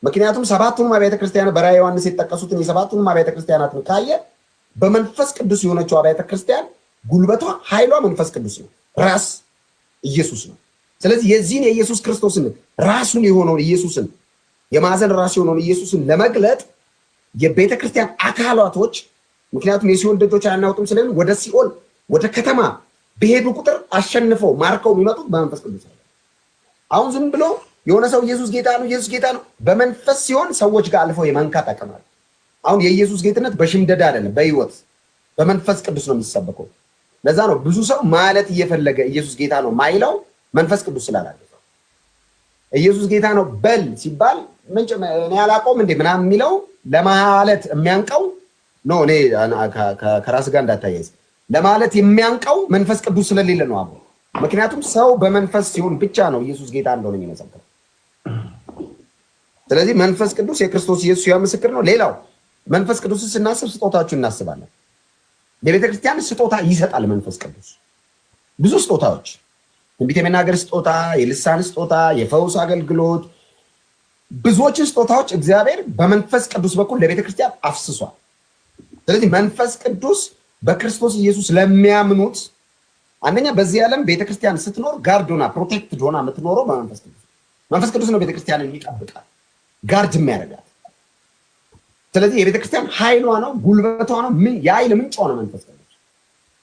ምክንያቱም ሰባቱንም አብያተ ክርስቲያናት በራዕየ ዮሐንስ የተጠቀሱትን የሰባቱንም አብያተ ክርስቲያናትን ካየ በመንፈስ ቅዱስ የሆነችው አብያተ ክርስቲያን ጉልበቷ፣ ኃይሏ መንፈስ ቅዱስ ነው፣ ራስ ኢየሱስ ነው። ስለዚህ የዚህን የኢየሱስ ክርስቶስን ራሱን የሆነውን ኢየሱስን የማዕዘን ራስ የሆነውን ኢየሱስን ለመግለጥ የቤተ ክርስቲያን አካላቶች፣ ምክንያቱም የሲኦል ደጆች አያናውጡም ስለሚል ወደ ሲኦል ወደ ከተማ በሄዱ ቁጥር አሸንፈው ማርከው የሚመጡት በመንፈስ ቅዱስ ነው። አሁን ዝም ብሎ የሆነ ሰው ኢየሱስ ጌታ ነው ኢየሱስ ጌታ ነው በመንፈስ ሲሆን ሰዎች ጋር አልፈው የመንካት አቅም አለ። አሁን የኢየሱስ ጌትነት በሽምደዳ አይደለም፣ በህይወት በመንፈስ ቅዱስ ነው የሚሰበከው። ለዛ ነው ብዙ ሰው ማለት እየፈለገ ኢየሱስ ጌታ ነው ማይለው መንፈስ ቅዱስ ስላላለ። ኢየሱስ ጌታ ነው በል ሲባል እኔ አላውቀውም እንዴ ምናምን የሚለው ለማለት የሚያንቀው ነው። እኔ ከራስ ጋር እንዳታያይዝ ለማለት የሚያንቀው መንፈስ ቅዱስ ስለሌለ ነው አብሮ። ምክንያቱም ሰው በመንፈስ ሲሆን ብቻ ነው ኢየሱስ ጌታ እንደሆነ የሚመሰክረው። ስለዚህ መንፈስ ቅዱስ የክርስቶስ ኢየሱስ ያው ምስክር ነው። ሌላው መንፈስ ቅዱስን ስናስብ ስጦታዎችን እናስባለን። የቤተ ክርስቲያን ስጦታ ይሰጣል መንፈስ ቅዱስ ብዙ ስጦታዎች፣ ትንቢት የመናገር ስጦታ፣ የልሳን ስጦታ፣ የፈውስ አገልግሎት፣ ብዙዎችን ስጦታዎች እግዚአብሔር በመንፈስ ቅዱስ በኩል ለቤተ ክርስቲያን አፍስሷል። ስለዚህ መንፈስ ቅዱስ በክርስቶስ ኢየሱስ ለሚያምኑት አንደኛ በዚህ ዓለም ቤተክርስቲያን ስትኖር ጋርድ ሆና ፕሮቴክትድ ሆና የምትኖረው በመንፈስ ቅዱስ። መንፈስ ቅዱስ ነው ቤተክርስቲያንን የሚጠብቃል፣ ጋርድ የሚያደርጋት። ስለዚህ የቤተክርስቲያን ኃይሏ ነው፣ ጉልበቷ ነው፣ የኃይል ምንጭ ነው መንፈስ ቅዱስ።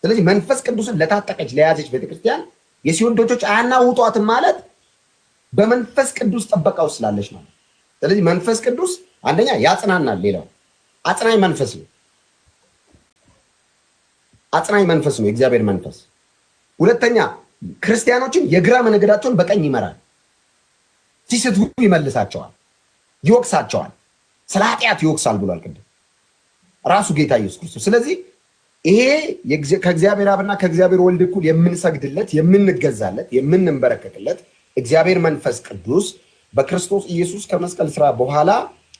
ስለዚህ መንፈስ ቅዱስን ለታጠቀች ለያዘች ቤተክርስቲያን የሲኦል ደጆች አያናውጧትም ማለት በመንፈስ ቅዱስ ጥበቃ ውስጥ ስላለች ማለት። ስለዚህ መንፈስ ቅዱስ አንደኛ ያጽናናል። ሌላው አጽናኝ መንፈስ ነው። አጽናኝ መንፈስ ነው የእግዚአብሔር መንፈስ። ሁለተኛ ክርስቲያኖችን የግራ መንገዳቸውን በቀኝ ይመራል። ሲስቱ ይመልሳቸዋል፣ ይወቅሳቸዋል። ስለ ኃጢአት ይወቅሳል ብሏል ቅድም ራሱ ጌታ ኢየሱስ ክርስቶስ። ስለዚህ ይሄ ከእግዚአብሔር አብና ከእግዚአብሔር ወልድ እኩል የምንሰግድለት፣ የምንገዛለት፣ የምንንበረከክለት እግዚአብሔር መንፈስ ቅዱስ በክርስቶስ ኢየሱስ ከመስቀል ስራ በኋላ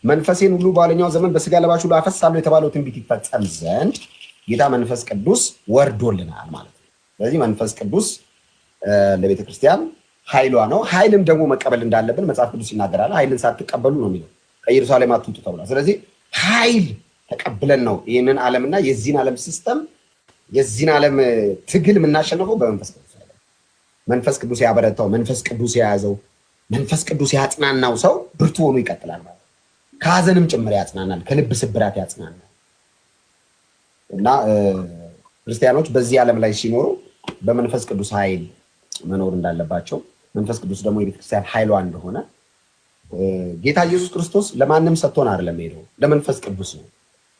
መንፈሴን ሁሉ በኋለኛው ዘመን በስጋ ለባሽ ሁሉ አፈሳለሁ የተባለው ትንቢት ይፈጸም ዘንድ ጌታ መንፈስ ቅዱስ ወርዶልናል ማለት ነው። ስለዚህ መንፈስ ቅዱስ ለቤተ ክርስቲያን ኃይሏ ነው። ኃይልም ደግሞ መቀበል እንዳለብን መጽሐፍ ቅዱስ ይናገራል። ኃይልን ሳትቀበሉ ነው የሚለው ከኢየሩሳሌም አትውጡ ተብሏል። ስለዚህ ኃይል ተቀብለን ነው ይህንን ዓለምና የዚህን ዓለም ሲስተም የዚህን ዓለም ትግል የምናሸንፈው በመንፈስ ቅዱስ። መንፈስ ቅዱስ ያበረታው፣ መንፈስ ቅዱስ የያዘው፣ መንፈስ ቅዱስ ያጽናናው ሰው ብርቱ ሆኖ ይቀጥላል ማለት ነው። ከሀዘንም ጭምር ያጽናናል፣ ከልብ ስብራት ያጽናናል። እና ክርስቲያኖች በዚህ ዓለም ላይ ሲኖሩ በመንፈስ ቅዱስ ኃይል መኖር እንዳለባቸው፣ መንፈስ ቅዱስ ደግሞ የቤተክርስቲያን ኃይሏ እንደሆነ ጌታ ኢየሱስ ክርስቶስ ለማንም ሰጥቶን አይደለም ሄደው ለመንፈስ ቅዱስ ነው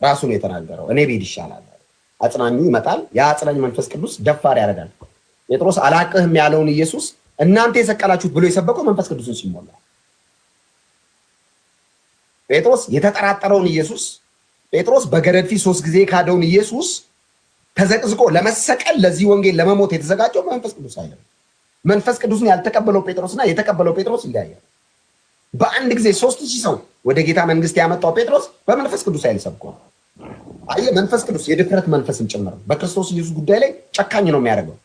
ራሱ ነው የተናገረው። እኔ ብሄድ ይሻላል፣ አጽናኙ ይመጣል። ያ አጽናኝ መንፈስ ቅዱስ ደፋር ያደርጋል። ጴጥሮስ አላቅህም ያለውን ኢየሱስ እናንተ የሰቀላችሁት ብሎ የሰበከው መንፈስ ቅዱስን ሲሞላ፣ ጴጥሮስ የተጠራጠረውን ኢየሱስ፣ ጴጥሮስ በገረድ ፊት 3 ጊዜ ካደውን ኢየሱስ ተዘቅዝቆ ለመሰቀል ለዚህ ወንጌል ለመሞት የተዘጋጀው መንፈስ ቅዱስ አይደለም። መንፈስ ቅዱስን ያልተቀበለው ጴጥሮስና የተቀበለው ጴጥሮስ ይለያያል። በአንድ ጊዜ 3000 ሰው ወደ ጌታ መንግስት ያመጣው ጴጥሮስ በመንፈስ ቅዱስ ኃይል ሰብኳል። አየህ፣ መንፈስ ቅዱስ የድፍረት መንፈስን ጭምር በክርስቶስ ኢየሱስ ጉዳይ ላይ ጨካኝ ነው የሚያደርገው።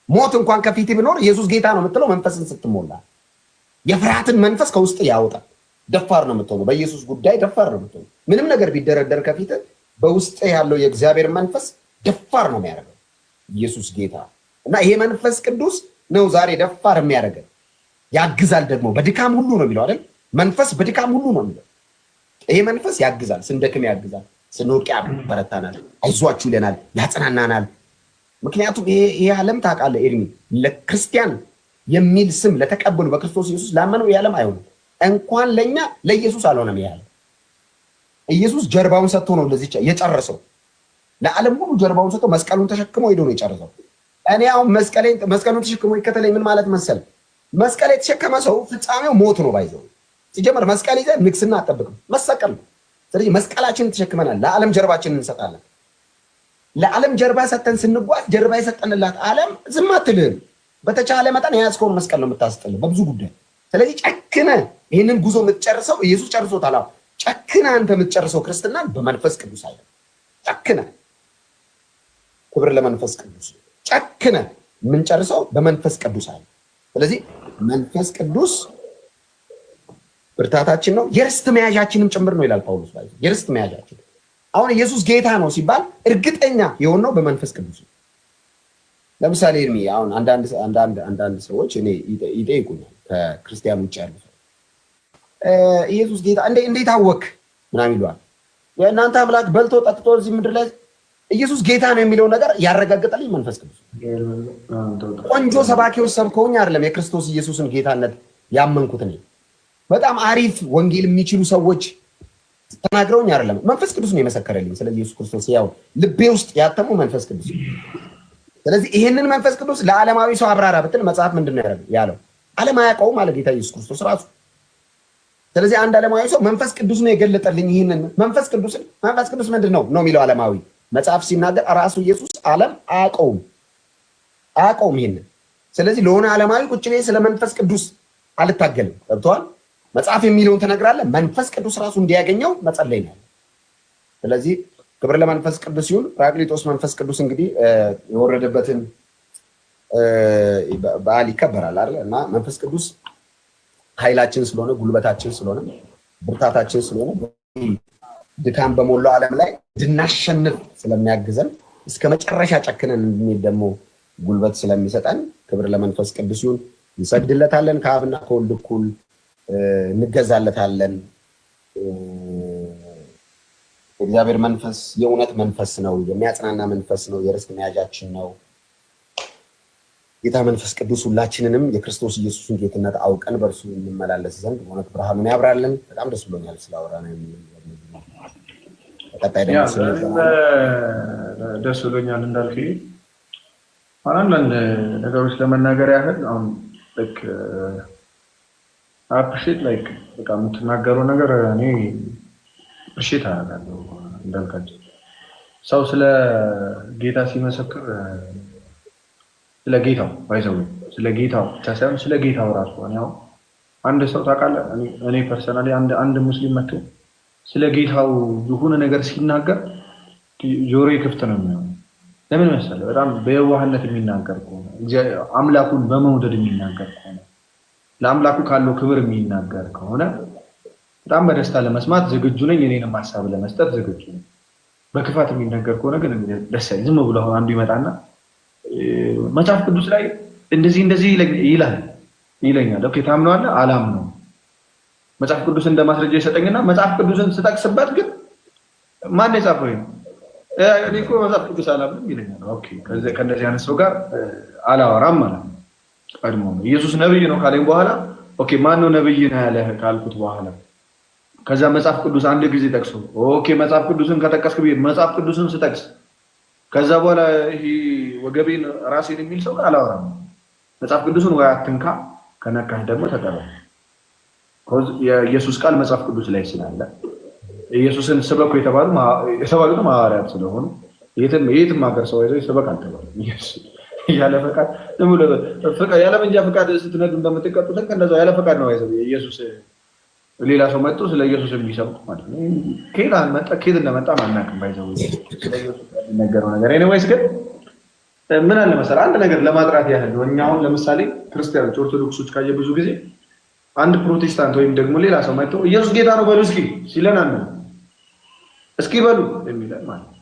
ሞት እንኳን ከፊት ቢኖር ኢየሱስ ጌታ ነው የምትለው መንፈስን ስትሞላ የፍርሃትን መንፈስ ከውስጥ ያወጣል። ደፋር ነው የምትሆነው፣ በኢየሱስ ጉዳይ ደፋር ነው የምትሆነው። ምንም ነገር ቢደረደር ከፊት በውስጥ ያለው የእግዚአብሔር መንፈስ ደፋር ነው የሚያደርገው። ኢየሱስ ጌታ እና ይሄ መንፈስ ቅዱስ ነው ዛሬ ደፋር የሚያደርገን። ያግዛል ደግሞ በድካም ሁሉ ነው የሚለው አይደል? መንፈስ በድካም ሁሉ ነው የሚለው። ይሄ መንፈስ ያግዛል፣ ስንደክም ያግዛል፣ ስንወድቅ ያበረታናል፣ አይዟችሁ ይለናል፣ ያጽናናናል። ምክንያቱም ይሄ ዓለም ታውቃለህ ኤርሚ፣ ለክርስቲያን የሚል ስም ለተቀበሉ በክርስቶስ ኢየሱስ ላመነው ይሄ ዓለም አይሆንም። እንኳን ለኛ ለኢየሱስ አልሆነም። ይሄ ዓለም ኢየሱስ ጀርባውን ሰጥቶ ነው እንደዚህ የጨረሰው። ለዓለም ሁሉ ጀርባውን ሰጥቶ መስቀሉን ተሸክሞ ሄዶ ነው የጨረሰው። እኔ አሁን መስቀሉን ተሸክሞ ይከተለኝ ምን ማለት መሰል? መስቀል የተሸከመ ሰው ፍጻሜው ሞት ነው ባይዘው። ሲጀመር መስቀል ይዘህ ንግስና አጠብቅም፣ መሰቀል ነው። ስለዚህ መስቀላችንን ተሸክመናል፣ ለዓለም ጀርባችንን እንሰጣለን። ለዓለም ጀርባ ሰጠን ስንጓዝ ጀርባ የሰጠንላት ዓለም ዝም አትልህም። በተቻለ መጠን የያዝከውን መስቀል ነው የምታስጥልህ በብዙ ጉዳይ። ስለዚህ ጨክነ ይህንን ጉዞ የምትጨርሰው ኢየሱስ ጨርሶታል። ጨክነ አንተ የምትጨርሰው ክርስትናን በመንፈስ ቅዱስ አይደለም። ጨክነ ክብር ለመንፈስ ቅዱስ። ጨክነ የምንጨርሰው በመንፈስ ቅዱስ አይደለም። ስለዚህ መንፈስ ቅዱስ ብርታታችን ነው፣ የርስት መያዣችንም ጭምር ነው ይላል ጳውሎስ። የርስት መያዣችን አሁን ኢየሱስ ጌታ ነው ሲባል እርግጠኛ የሆነው በመንፈስ ቅዱስ ነው። ለምሳሌ እርሚ አሁን አንዳንድ ሰዎች እኔ ይጠይቁኛል ከክርስቲያን ውጭ ያሉ ሰው ኢየሱስ ጌታ እንዴት አወክ ምናምን ይሏል። የእናንተ አምላክ በልቶ ጠጥቶ እዚህ ምድር ላይ ኢየሱስ ጌታ ነው የሚለው ነገር ያረጋግጠልኝ መንፈስ ቅዱስ። ቆንጆ ሰባኪዎች ሰብከውኝ አይደለም የክርስቶስ ኢየሱስን ጌታነት ያመንኩት እኔ። በጣም አሪፍ ወንጌል የሚችሉ ሰዎች ተናግረውኝ አይደለም፣ መንፈስ ቅዱስ ነው የመሰከረልኝ ስለ ኢየሱስ ክርስቶስ። ያው ልቤ ውስጥ ያተመው መንፈስ ቅዱስ። ስለዚህ ይሄንን መንፈስ ቅዱስ ለዓለማዊ ሰው አብራራ ብትል መጽሐፍ ምንድን ነው ያለው? ዓለም አያውቀውም አለ ጌታ ኢየሱስ ክርስቶስ ራሱ። ስለዚህ አንድ ዓለማዊ ሰው መንፈስ ቅዱስ ነው የገለጠልኝ ይህንን መንፈስ ቅዱስን። መንፈስ ቅዱስ ምንድን ነው የሚለው ዓለማዊ መጽሐፍ ሲናገር ራሱ ኢየሱስ ዓለም አያውቀውም ይህንን። ስለዚህ ለሆነ ዓለማዊ ቁጭ ብዬ ስለ መንፈስ ቅዱስ አልታገልም። ገብቶሃል? መጽሐፍ የሚለውን ትነግራለህ። መንፈስ ቅዱስ ራሱ እንዲያገኘው መጸለይ ነው። ስለዚህ ክብር ለመንፈስ ቅዱስ ይሁን። ጰራቅሊጦስ መንፈስ ቅዱስ እንግዲህ የወረደበትን በዓል ይከበራል አይደል? እና መንፈስ ቅዱስ ኃይላችን ስለሆነ፣ ጉልበታችን ስለሆነ፣ ብርታታችን ስለሆነ ድካም በሞላው ዓለም ላይ እንድናሸንፍ ስለሚያግዘን እስከ መጨረሻ ጨክነን እንድንሄድ ደግሞ ጉልበት ስለሚሰጠን ክብር ለመንፈስ ቅዱስ ይሁን። እንሰግድለታለን፣ ከአብና ከወልድ እኩል እንገዛለታለን። እግዚአብሔር መንፈስ የእውነት መንፈስ ነው፣ የሚያጽናና መንፈስ ነው፣ የርስት መያዣችን ነው። ጌታ መንፈስ ቅዱስ ሁላችንንም የክርስቶስ ኢየሱስን ጌትነት አውቀን በእርሱ እንመላለስ ዘንድ በእውነት ብርሃኑን ያብራልን። በጣም ደስ ብሎኛል ስላወራ ነው። ቀጣይ ደግሞ ደስ ብሎኛል እንዳልክ አንዳንድ ነገሮች ለመናገር ያህል አሁን ልክ አፕሪሼት ላይክ በቃ የምትናገረው ነገር እኔ አፕሪሼት አደርጋለሁ። እንዳልካቸው ሰው ስለ ጌታ ሲመሰክር ስለ ጌታው ባይዘው ስለ ጌታው ብቻ ሳይሆን ስለ ጌታው ራሱ ነው። አንድ ሰው ታውቃለህ፣ እኔ ፐርሰናሊ አንድ ሙስሊም መጥቶ ስለ ጌታው የሆነ ነገር ሲናገር ጆሮዬ ክፍት ነው የሚሆነው። ለምን መሰለህ? በጣም በየዋህነት የሚናገር ከሆነ አምላኩን በመውደድ የሚናገር ከሆነ ለአምላኩ ካለው ክብር የሚናገር ከሆነ በጣም በደስታ ለመስማት ዝግጁ ነኝ። እኔንም ሀሳብ ለመስጠት ዝግጁ ነኝ። በክፋት የሚናገር ከሆነ ግን ደስ አይልም። ዝም ብሎ አንዱ ይመጣና መጽሐፍ ቅዱስ ላይ እንደዚህ ይለኛል። ኦኬ ታምነዋለህ? አላምነውም። መጽሐፍ ቅዱስ እንደማስረጃ ይሰጠኝና መጽሐፍ ቅዱስን ስጠቅስበት ግን ማን የጻፈው ይሄ? እኔ እኮ መጽሐፍ ቅዱስ አላምንም ይለኛል። ኦኬ ከእንደዚህ አይነት ሰው ጋር አላወራም ማለት ነው። ቀድሞ ነው ኢየሱስ ነብይ ነው ካለኝ በኋላ ኦኬ ማን ነው ነብይ ነው ያለህ ካልኩት በኋላ ከዛ መጽሐፍ ቅዱስ አንድ ጊዜ ጠቅሶ ኦኬ መጽሐፍ ቅዱስን ከጠቀስክ ብዬ መጽሐፍ ቅዱስን ስጠቅስ ከዛ በኋላ ይሄ ወገቤን ራሴን የሚል ሰው ጋር አላወራም። መጽሐፍ ቅዱስን ወይ አትንካ፣ ከነካህ ደግሞ ተቀበል። የኢየሱስ ቃል መጽሐፍ ቅዱስ ላይ ስላለ ኢየሱስን ስበኩ የተባሉት ሐዋርያት ስለሆኑ የትም ሀገር ሰው ይዘው ይሰበክ አልተባለም። ያለ ፈቃድ ያለ መንጃ ፈቃድ ስትነዱ እንደምትቀጡት እንደዛው ያለ ፈቃድ ነው ይዘው ኢየሱስ ሌላ ሰው መጥቶ ስለ ኢየሱስ የሚሰብክ ማለት ነው። ከየት እንደመጣ ማናውቅም። ባይዘው ስለ ኢየሱስ የሚነገረው ነገር ኤኒዌይስ ግን ምን አለ መሰለህ አንድ ነገር ለማጥራት ያህል ነው። እኛ አሁን ለምሳሌ ክርስቲያኖች ኦርቶዶክሶች ካየ ብዙ ጊዜ አንድ ፕሮቴስታንት ወይም ደግሞ ሌላ ሰው መጥቶ ኢየሱስ ጌታ ነው በሉ እስኪ ሲለን አንተ እስኪ በሉ የሚለን ማለት ነው።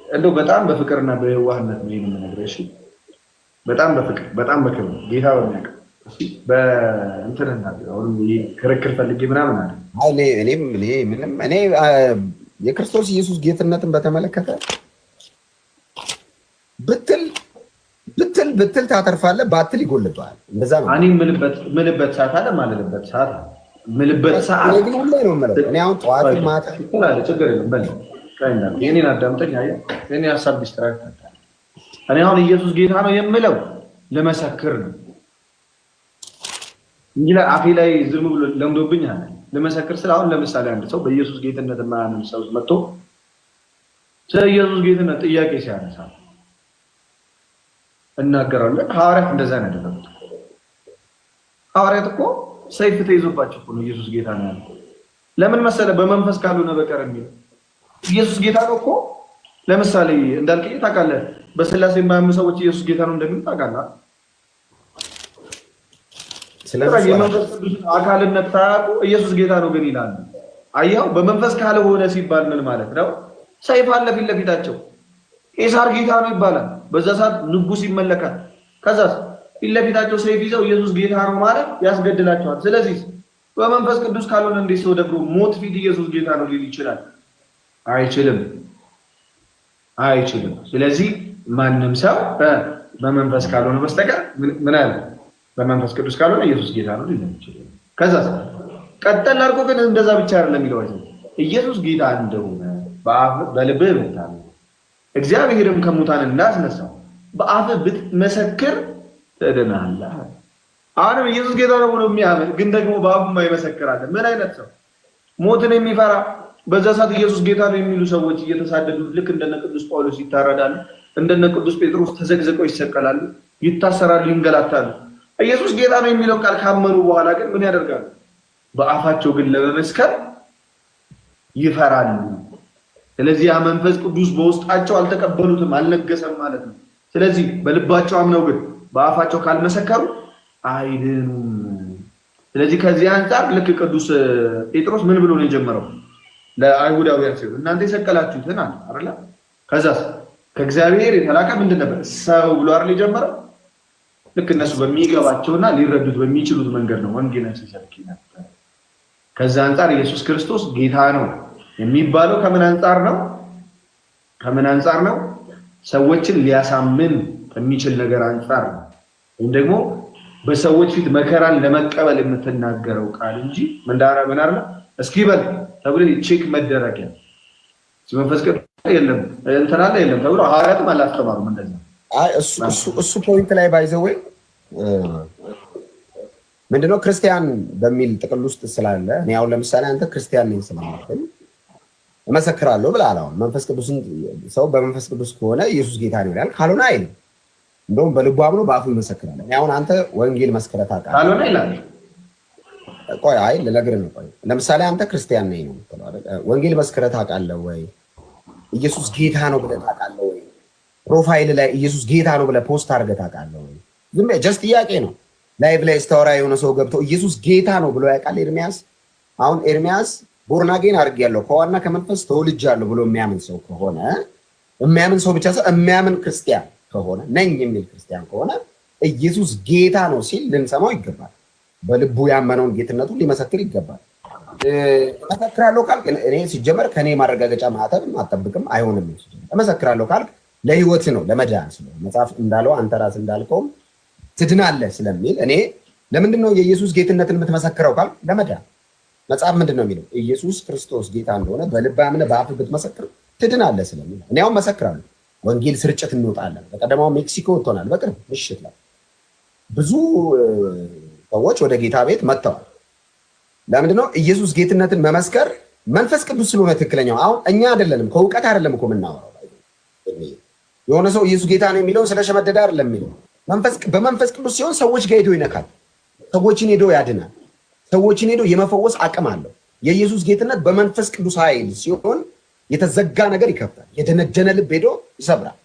እንደው በጣም በፍቅርና በየዋህነት ነው የምንነግርህ። እሺ በጣም በፍቅር በጣም በክብር ጌታ በሚያውቅ እሺ በእንትንና አሁን ክርክር ፈልጌ ምናምን አለ እኔ የክርስቶስ ኢየሱስ ጌትነትን በተመለከተ ብትል ታተርፋለህ፣ ባትል ይጎልብሃል። እንደዛ ነው። እኔ ምልበት ሰዓት አለ ማለበት ሰዓት ምልበት ሰዓት ግን ሁሌ ነው የምለው። እኔ አሁን ጠዋት ማታ ችግር የለም በል የኔን አዳምጠኝ። አየህ የኔ ሀሳብ ዲስትራክት አታድርግ። እኔ አሁን ኢየሱስ ጌታ ነው የምለው ለመሰክር ነው እንጂ አፌ ላይ ዝም ብሎ ለምዶብኝ አለ ለመሰክር ስለ አሁን ለምሳሌ አንድ ሰው በኢየሱስ ጌትነት የማያምን ሰው መጥቶ ስለ ኢየሱስ ጌትነት ጥያቄ ሲያነሳ እናገራለን። ሐዋርያት እንደዛ ነው ያደረጉት። ሐዋርያት እኮ ሰይፍ ተይዞባቸው እኮ ነው ኢየሱስ ጌታ ነው ያለው። ለምን መሰለህ? በመንፈስ ካልሆነ በቀር የሚል ኢየሱስ ጌታ ነው እኮ። ለምሳሌ እንዳልከኝ ታውቃለህ፣ በስላሴ የማያምኑ ሰዎች ኢየሱስ ጌታ ነው እንደሚሉ ታውቃለህ። ስለዚህ የመንፈስ ቅዱስ አካልነት ታውቁ ኢየሱስ ጌታ ነው ግን ይላሉ። አያው በመንፈስ ካልሆነ ሲባል ምን ማለት ነው? ሰይፍ አለ ፊት ለፊታቸው። ቄሳር ጌታ ነው ይባላል። በዛ ሰዓት ንጉስ ይመለካል። ከዛስ ፊት ለፊታቸው ሰይፍ ይዘው ኢየሱስ ጌታ ነው ማለት ያስገድላቸዋል። ስለዚህ በመንፈስ ቅዱስ ካልሆነ እንዴት ሰው ደግሞ ሞት ፊት ኢየሱስ ጌታ ነው ሊል ይችላል? አይችልም። ስለዚህ ማንም ሰው በመንፈስ ካልሆነ በስተቀር ምን አለ በመንፈስ ቅዱስ ካልሆነ ኢየሱስ ጌታ ነው ሊሆን ይችላል። ከዛ ቀጠል አድርጎ ግን እንደዛ ብቻ አይደለም የሚለው ኢየሱስ ጌታ እንደሆነ በልብህ ብታምን እግዚአብሔርም ከሙታን እንዳስነሳው በአፍህ ብትመሰክር ትድናለህ። አሁንም ኢየሱስ ጌታ ነው ብሎ የሚያምን ግን ደግሞ በአፉ የማይመሰክር አለ። ምን አይነት ሰው? ሞትን የሚፈራ በዛ ሰዓት ኢየሱስ ጌታ ነው የሚሉ ሰዎች እየተሳደዱ ልክ እንደነ ቅዱስ ጳውሎስ ይታረዳሉ፣ እንደነ ቅዱስ ጴጥሮስ ተዘግዝቀው ይሰቀላሉ፣ ይታሰራሉ፣ ይንገላታሉ። ኢየሱስ ጌታ ነው የሚለው ቃል ካመኑ በኋላ ግን ምን ያደርጋሉ? በአፋቸው ግን ለመመስከር ይፈራሉ። ስለዚህ ያ መንፈስ ቅዱስ በውስጣቸው አልተቀበሉትም፣ አልነገሰም ማለት ነው። ስለዚህ በልባቸው አምነው ግን በአፋቸው ካልመሰከሩ አይድኑም። ስለዚህ ከዚህ አንፃር ልክ ቅዱስ ጴጥሮስ ምን ብሎ ነው የጀመረው? ለአይሁዳውያን ሲሆን እናንተ የሰቀላችሁትን አለ አይደል? ከዛስ ከእግዚአብሔር የተላከ ምንድን ነበር? ሰው ብሎ አይደል የጀመረው? ልክ እነሱ በሚገባቸውና ሊረዱት በሚችሉት መንገድ ነው ወንጌልን ሲሰብክ ነበር። ከዛ አንፃር ኢየሱስ ክርስቶስ ጌታ ነው የሚባለው ከምን አንፃር ነው? ከምን አንፃር ነው? ሰዎችን ሊያሳምን ከሚችል ነገር አንፃር ነው። ወይም ደግሞ በሰዎች ፊት መከራን ለመቀበል የምትናገረው ቃል እንጂ ምን አይደለም። እስኪ በል ተብሎ ቼክ መደረጊያ መንፈስ ቅዱስ የለም እንትና ላይ የለም ተብሎ ሐዋርያትም አላስተማሩም እንደዛ። አይ እሱ ፖይንት ላይ ባይዘው ምንድነው ክርስቲያን በሚል ጥቅል ውስጥ ስላለ እኔ አሁን ለምሳሌ አንተ ክርስቲያን ነኝ ስለማለት እመሰክራለሁ ብለሃል። አሁን መንፈስ ቅዱስን ሰው በመንፈስ ቅዱስ ከሆነ ኢየሱስ ጌታ ነው ይላል፣ ካልሆነ አይልም። እንደውም በልቡ አምኖ በአፉ ይመሰክራል። እኔ አሁን አንተ ወንጌል መስከረህ ታውቃለህ፣ ካልሆነ ይላል። ቆይ አይ ልነግርህ ነው። ቆይ ለምሳሌ አንተ ክርስቲያን ነኝ ነው የምትለው አይደል? ወንጌል መስከረህ ታውቃለህ ወይ? ኢየሱስ ጌታ ነው ብለህ ታውቃለህ ወይ? ፕሮፋይል ላይ ኢየሱስ ጌታ ነው ብለህ ፖስት አድርገህ ታውቃለህ ወይ? ዝም ብለህ ጀስት ጥያቄ ነው። ላይቭ ላይ ስታወራ የሆነ ሰው ገብቶ ኢየሱስ ጌታ ነው ብሎ ያውቃል? ኤርሚያስ አሁን ኤርሚያስ ቦርናጌን አድርጌያለሁ ከዋና ከመንፈስ ተወልጃለሁ ብሎ የሚያምን ሰው ከሆነ የሚያምን ሰው ብቻ ሰው የሚያምን ክርስቲያን ከሆነ ነኝ የሚል ክርስቲያን ከሆነ ኢየሱስ ጌታ ነው ሲል ልንሰማው ይገባል። በልቡ ያመነውን ጌትነቱን ሊመሰክር ይገባል። እመሰክራለሁ ካልክ እኔ ሲጀመር ከኔ ማረጋገጫ ማህተም አጠብቅም አይሆንም። እመሰክራለሁ ካልክ ለህይወት ነው ለመዳን ስለሆነ መጽሐፍ እንዳለው አንተ ራስህ እንዳልከውም ትድናለህ ስለሚል እኔ ለምንድን ነው የኢየሱስ ጌትነትን የምትመሰክረው ካልክ ለመዳን። መጽሐፍ ምንድን ነው የሚለው? ኢየሱስ ክርስቶስ ጌታ እንደሆነ በልብህ አምነህ በአፍህ ብትመሰክር ትድናለህ ስለሚል እኔ አሁን መሰክራለሁ። ወንጌል ስርጭት እንወጣለን። በቀደማው ሜክሲኮ ወጥቶናል። በቅርብ ምሽት ላይ ብዙ ሰዎች ወደ ጌታ ቤት መጥተዋል። ለምንድን ነው ኢየሱስ ጌትነትን መመስከር? መንፈስ ቅዱስ ስለሆነ ትክክለኛው። አሁን እኛ አይደለንም ከእውቀት አይደለም እኮ የምናወራው። የሆነ ሰው ኢየሱስ ጌታ ነው የሚለው ስለሸመደደ አይደለም የሚለው። በመንፈስ ቅዱስ ሲሆን ሰዎች ጋር ሄዶ ይነካል፣ ሰዎችን ሄዶ ያድናል፣ ሰዎችን ሄዶ የመፈወስ አቅም አለው። የኢየሱስ ጌትነት በመንፈስ ቅዱስ ኃይል ሲሆን የተዘጋ ነገር ይከፍታል፣ የደነደነ ልብ ሄዶ ይሰብራል።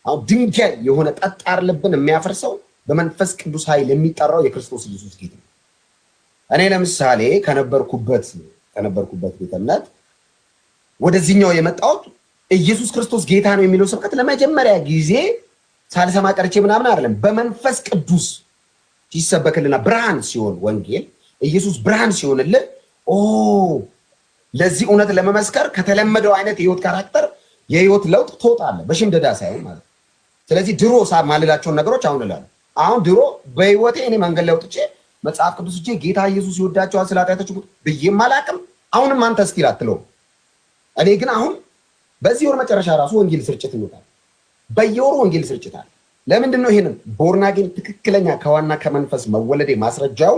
አሁን ድንጋይ የሆነ ጠጣር ልብን የሚያፈርሰው በመንፈስ ቅዱስ ኃይል የሚጠራው የክርስቶስ ኢየሱስ ጌትነት። እኔ ለምሳሌ ከነበርኩበት ቤተ እምነት ወደዚህኛው የመጣሁት ኢየሱስ ክርስቶስ ጌታ ነው የሚለው ስብከት ለመጀመሪያ ጊዜ ሳልሰማ ቀርቼ ምናምን አይደለም። በመንፈስ ቅዱስ ሲሰበክልና ብርሃን ሲሆን ወንጌል ኢየሱስ ብርሃን ሲሆንልን ለዚህ እውነት ለመመስከር ከተለመደው አይነት የህይወት ካራክተር የህይወት ለውጥ ትወጣለህ፣ በሽምደዳ ሳይሆን ማለት ነው። ስለዚህ ድሮ ማልላቸውን ነገሮች አሁን እላለሁ። አሁን ድሮ በህይወቴ እኔ መንገድ ላይ ወጥቼ መጽሐፍ ቅዱስ እጄ ጌታ ኢየሱስ ይወዳቸዋል ስለ ኃጢአታቸው ብዬም አላቅም። አሁንም አንተ እስኪል አትለው። እኔ ግን አሁን በዚህ ወር መጨረሻ ራሱ ወንጌል ስርጭት ይወጣል። በየወሩ ወንጌል ስርጭት አለ። ለምንድን ነው ይሄንን ቦርናጌን ትክክለኛ ከዋና ከመንፈስ መወለዴ ማስረጃው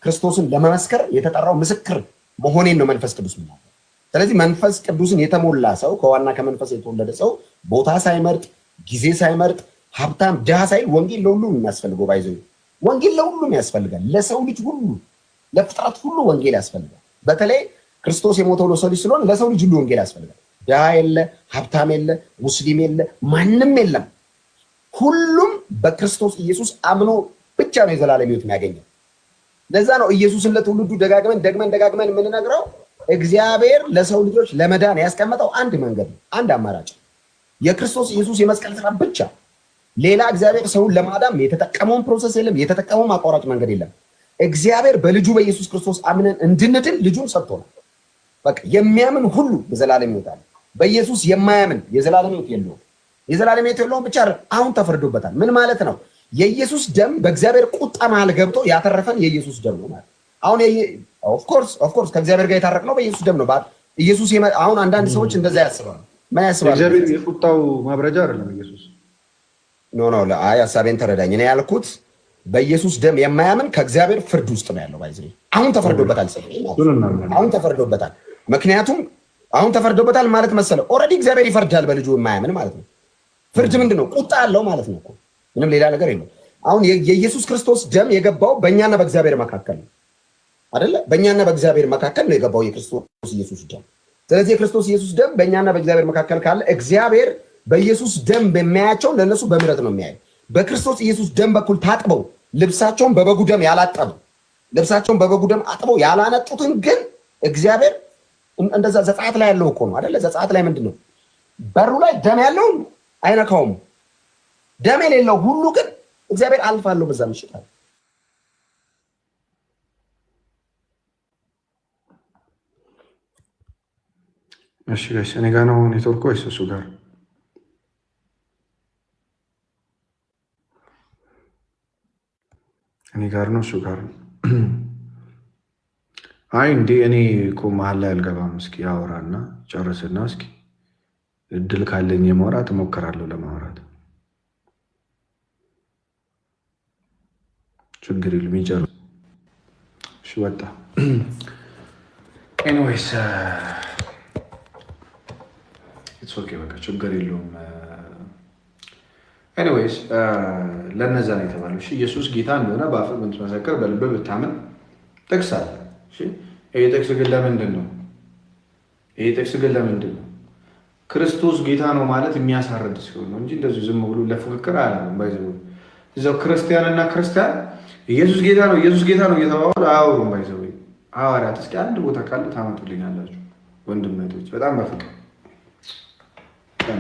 ክርስቶስን ለመመስከር የተጠራው ምስክር መሆኔን ነው መንፈስ ቅዱስ ማለት። ስለዚህ መንፈስ ቅዱስን የተሞላ ሰው ከዋና ከመንፈስ የተወለደ ሰው ቦታ ሳይመርጥ ጊዜ ሳይመርጥ ሀብታም ድሃ ሳይል ወንጌል ለሁሉም የሚያስፈልገው ባይዘው ወንጌል ለሁሉም ያስፈልጋል። ለሰው ልጅ ሁሉ ለፍጥረት ሁሉ ወንጌል ያስፈልጋል። በተለይ ክርስቶስ የሞተው ለሰው ልጅ ስለሆነ ለሰው ልጅ ሁሉ ወንጌል ያስፈልጋል። ድሃ የለ፣ ሀብታም የለ፣ ሙስሊም የለ፣ ማንም የለም። ሁሉም በክርስቶስ ኢየሱስ አምኖ ብቻ ነው የዘላለም ሕይወት የሚያገኘው። ለዛ ነው ኢየሱስን ለትውልዱ ደጋግመን የምንነግረው። እግዚአብሔር ለሰው ልጆች ለመዳን ያስቀመጠው አንድ መንገድ ነው፣ አንድ አማራጭ፣ የክርስቶስ ኢየሱስ የመስቀል ስራ ብቻ። ሌላ እግዚአብሔር ሰውን ለማዳን የተጠቀመውን ፕሮሰስ የለም፣ የተጠቀመውን አቋራጭ መንገድ የለም። እግዚአብሔር በልጁ በኢየሱስ ክርስቶስ አምነን እንድንድን ልጁን ሰጥቶናል። በቃ የሚያምን ሁሉ በዘላለም ሕይወት አለ። በኢየሱስ የማያምን የዘላለም ሕይወት የለውም። የዘላለም ሕይወት የለውም ብቻ አሁን ተፈርዶበታል። ምን ማለት ነው? የኢየሱስ ደም በእግዚአብሔር ቁጣ መሃል ገብቶ ያተረፈን የኢየሱስ ደም ነው ማለት። አሁን ኦፍ ኮርስ ከእግዚአብሔር ጋር የታረቅነው በኢየሱስ ደም ነው። ኢየሱስ አሁን አንዳንድ ሰዎች እንደዛ ያስባሉ። ምን ያስባሉ? እግዚአብሔር የቁጣው ማብረጃ አይደለም ኢየሱስ። ኖ አይ ሐሳቤን ተረዳኝ። እኔ ያልኩት በኢየሱስ ደም የማያምን ከእግዚአብሔር ፍርድ ውስጥ ነው ያለው። ባይዘ አሁን ተፈርዶበታል። አሁን ተፈርዶበታል። ምክንያቱም አሁን ተፈርዶበታል ማለት መሰለ ኦልሬዲ እግዚአብሔር ይፈርዳል በልጁ የማያምን ማለት ነው። ፍርድ ምንድን ነው? ቁጣ አለው ማለት ነው እኮ ምንም ሌላ ነገር የለም። አሁን የኢየሱስ ክርስቶስ ደም የገባው በእኛና በእግዚአብሔር መካከል ነው አይደለ? በእኛና በእግዚአብሔር መካከል ነው የገባው የክርስቶስ ኢየሱስ ደም። ስለዚህ የክርስቶስ ኢየሱስ ደም በእኛና በእግዚአብሔር መካከል ካለ እግዚአብሔር በኢየሱስ ደም በሚያያቸው ለእነሱ በምሕረት ነው የሚያየው። በክርስቶስ ኢየሱስ ደም በኩል ታጥበው ልብሳቸውን በበጉ ደም ያላጠቡ ልብሳቸውን በበጉ ደም አጥበው ያላነጡትን ግን እግዚአብሔር እንደዛ ዘጸአት ላይ ያለው እኮ ነው አይደለ? ዘጸአት ላይ ምንድን ነው? በሩ ላይ ደም ያለውን አይነካውም። ደም የሌለው ሁሉ ግን እግዚአብሔር አልፋለሁ በዛ ምሽት አለ። እሺ ጋይስ እኔ ጋር ነው ኔትወርኩ ወይስ እሱ ጋር? እኔ ጋር ነው እሱ ጋር ነው? አይ እንዴ እኔ እኮ መሀል ላይ አልገባም። እስኪ አወራና ጨርስና እስኪ እድል ካለኝ የማውራት እሞክራለሁ ለማውራት። ችግር የለም ይጨርስ። እሺ ወጣ። ኤኒዌይስ ኢትስ ኦኬ በቃ ችግር የለውም። ኤኒዌይስ ለነዛ ነው የተባለው። እሺ ኢየሱስ ጌታ እንደሆነ በአፍህ ብትመሰክር በልብህ ብታምን ጥቅስ አለ። እሺ ይሄ ጥቅስ ግን ለምንድን ነው? ይሄ ጥቅስ ግን ለምንድን ነው? ክርስቶስ ጌታ ነው ማለት የሚያሳርድ ሲሆን ነው እንጂ እንደዚህ ዝም ብሎ ለፉክክር አያለም። ባይዘው እዛው ክርስቲያንና ክርስቲያን ኢየሱስ ጌታ ነው ኢየሱስ ጌታ ነው እየተባባሉ አያወሩም። ባይዘው ሐዋርያት እስኪ አንድ ቦታ ካለ ታመጡልኛላችሁ ወንድሞች። በጣም በፍቅር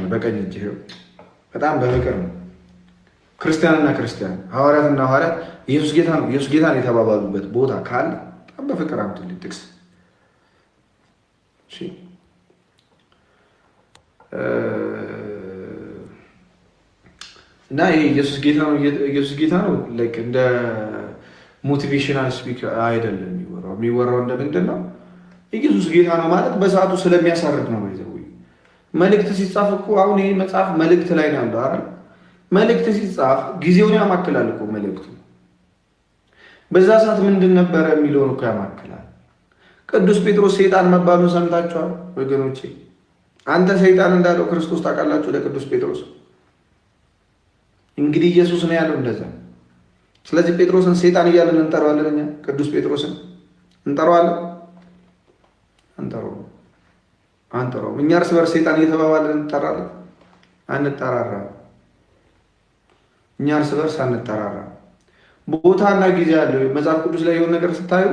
በቀኝ እጅ በጣም በፍቅር ነው ክርስቲያንና ክርስቲያን ሐዋርያትና ሐዋርያት ኢየሱስ ጌታ ነው ኢየሱስ ጌታ ነው የተባባሉበት ቦታ ካለ በጣም በፍቅር አምጡልኝ ጥቅስ። እሺ እና ይሄ ኢየሱስ ጌታ ነው ኢየሱስ ጌታ ነው ላይክ እንደ ሞቲቬሽናል ስፒክ አይደለም የሚወራው እንደ ምንድን ነው? ኢየሱስ ጌታ ነው ማለት በሰዓቱ ስለሚያሳርድ ነው። ይዘው መልእክት ሲጻፍ እኮ አሁን ይሄ መጽሐፍ መልእክት ላይ ነው ያለው አይደል? መልእክት ሲጻፍ ጊዜውን ያማክላል እኮ መልእክቱ። በዛ ሰዓት ምንድን ነበረ የሚለውን እኮ ያማክላል። ቅዱስ ጴጥሮስ ሰይጣን መባሉን ሰምታችኋል ወገኖቼ? አንተ ሰይጣን እንዳለው ክርስቶስ ታውቃላችሁ ለቅዱስ ጴጥሮስ። እንግዲህ ኢየሱስ ነው ያለው እንደዛ። ስለዚህ ጴጥሮስን ሰይጣን እያለን እንጠራዋለን። እኛ ቅዱስ ጴጥሮስን እንጠራዋለን አንጠራውም። እኛ እርስ በርስ ሰይጣን እየተባባለን እንጠራለን አንጠራራም። እኛ እርስ በርስ አንጠራራም። ቦታና ጊዜ አለው። መጽሐፍ ቅዱስ ላይ የሆነ ነገር ስታዩ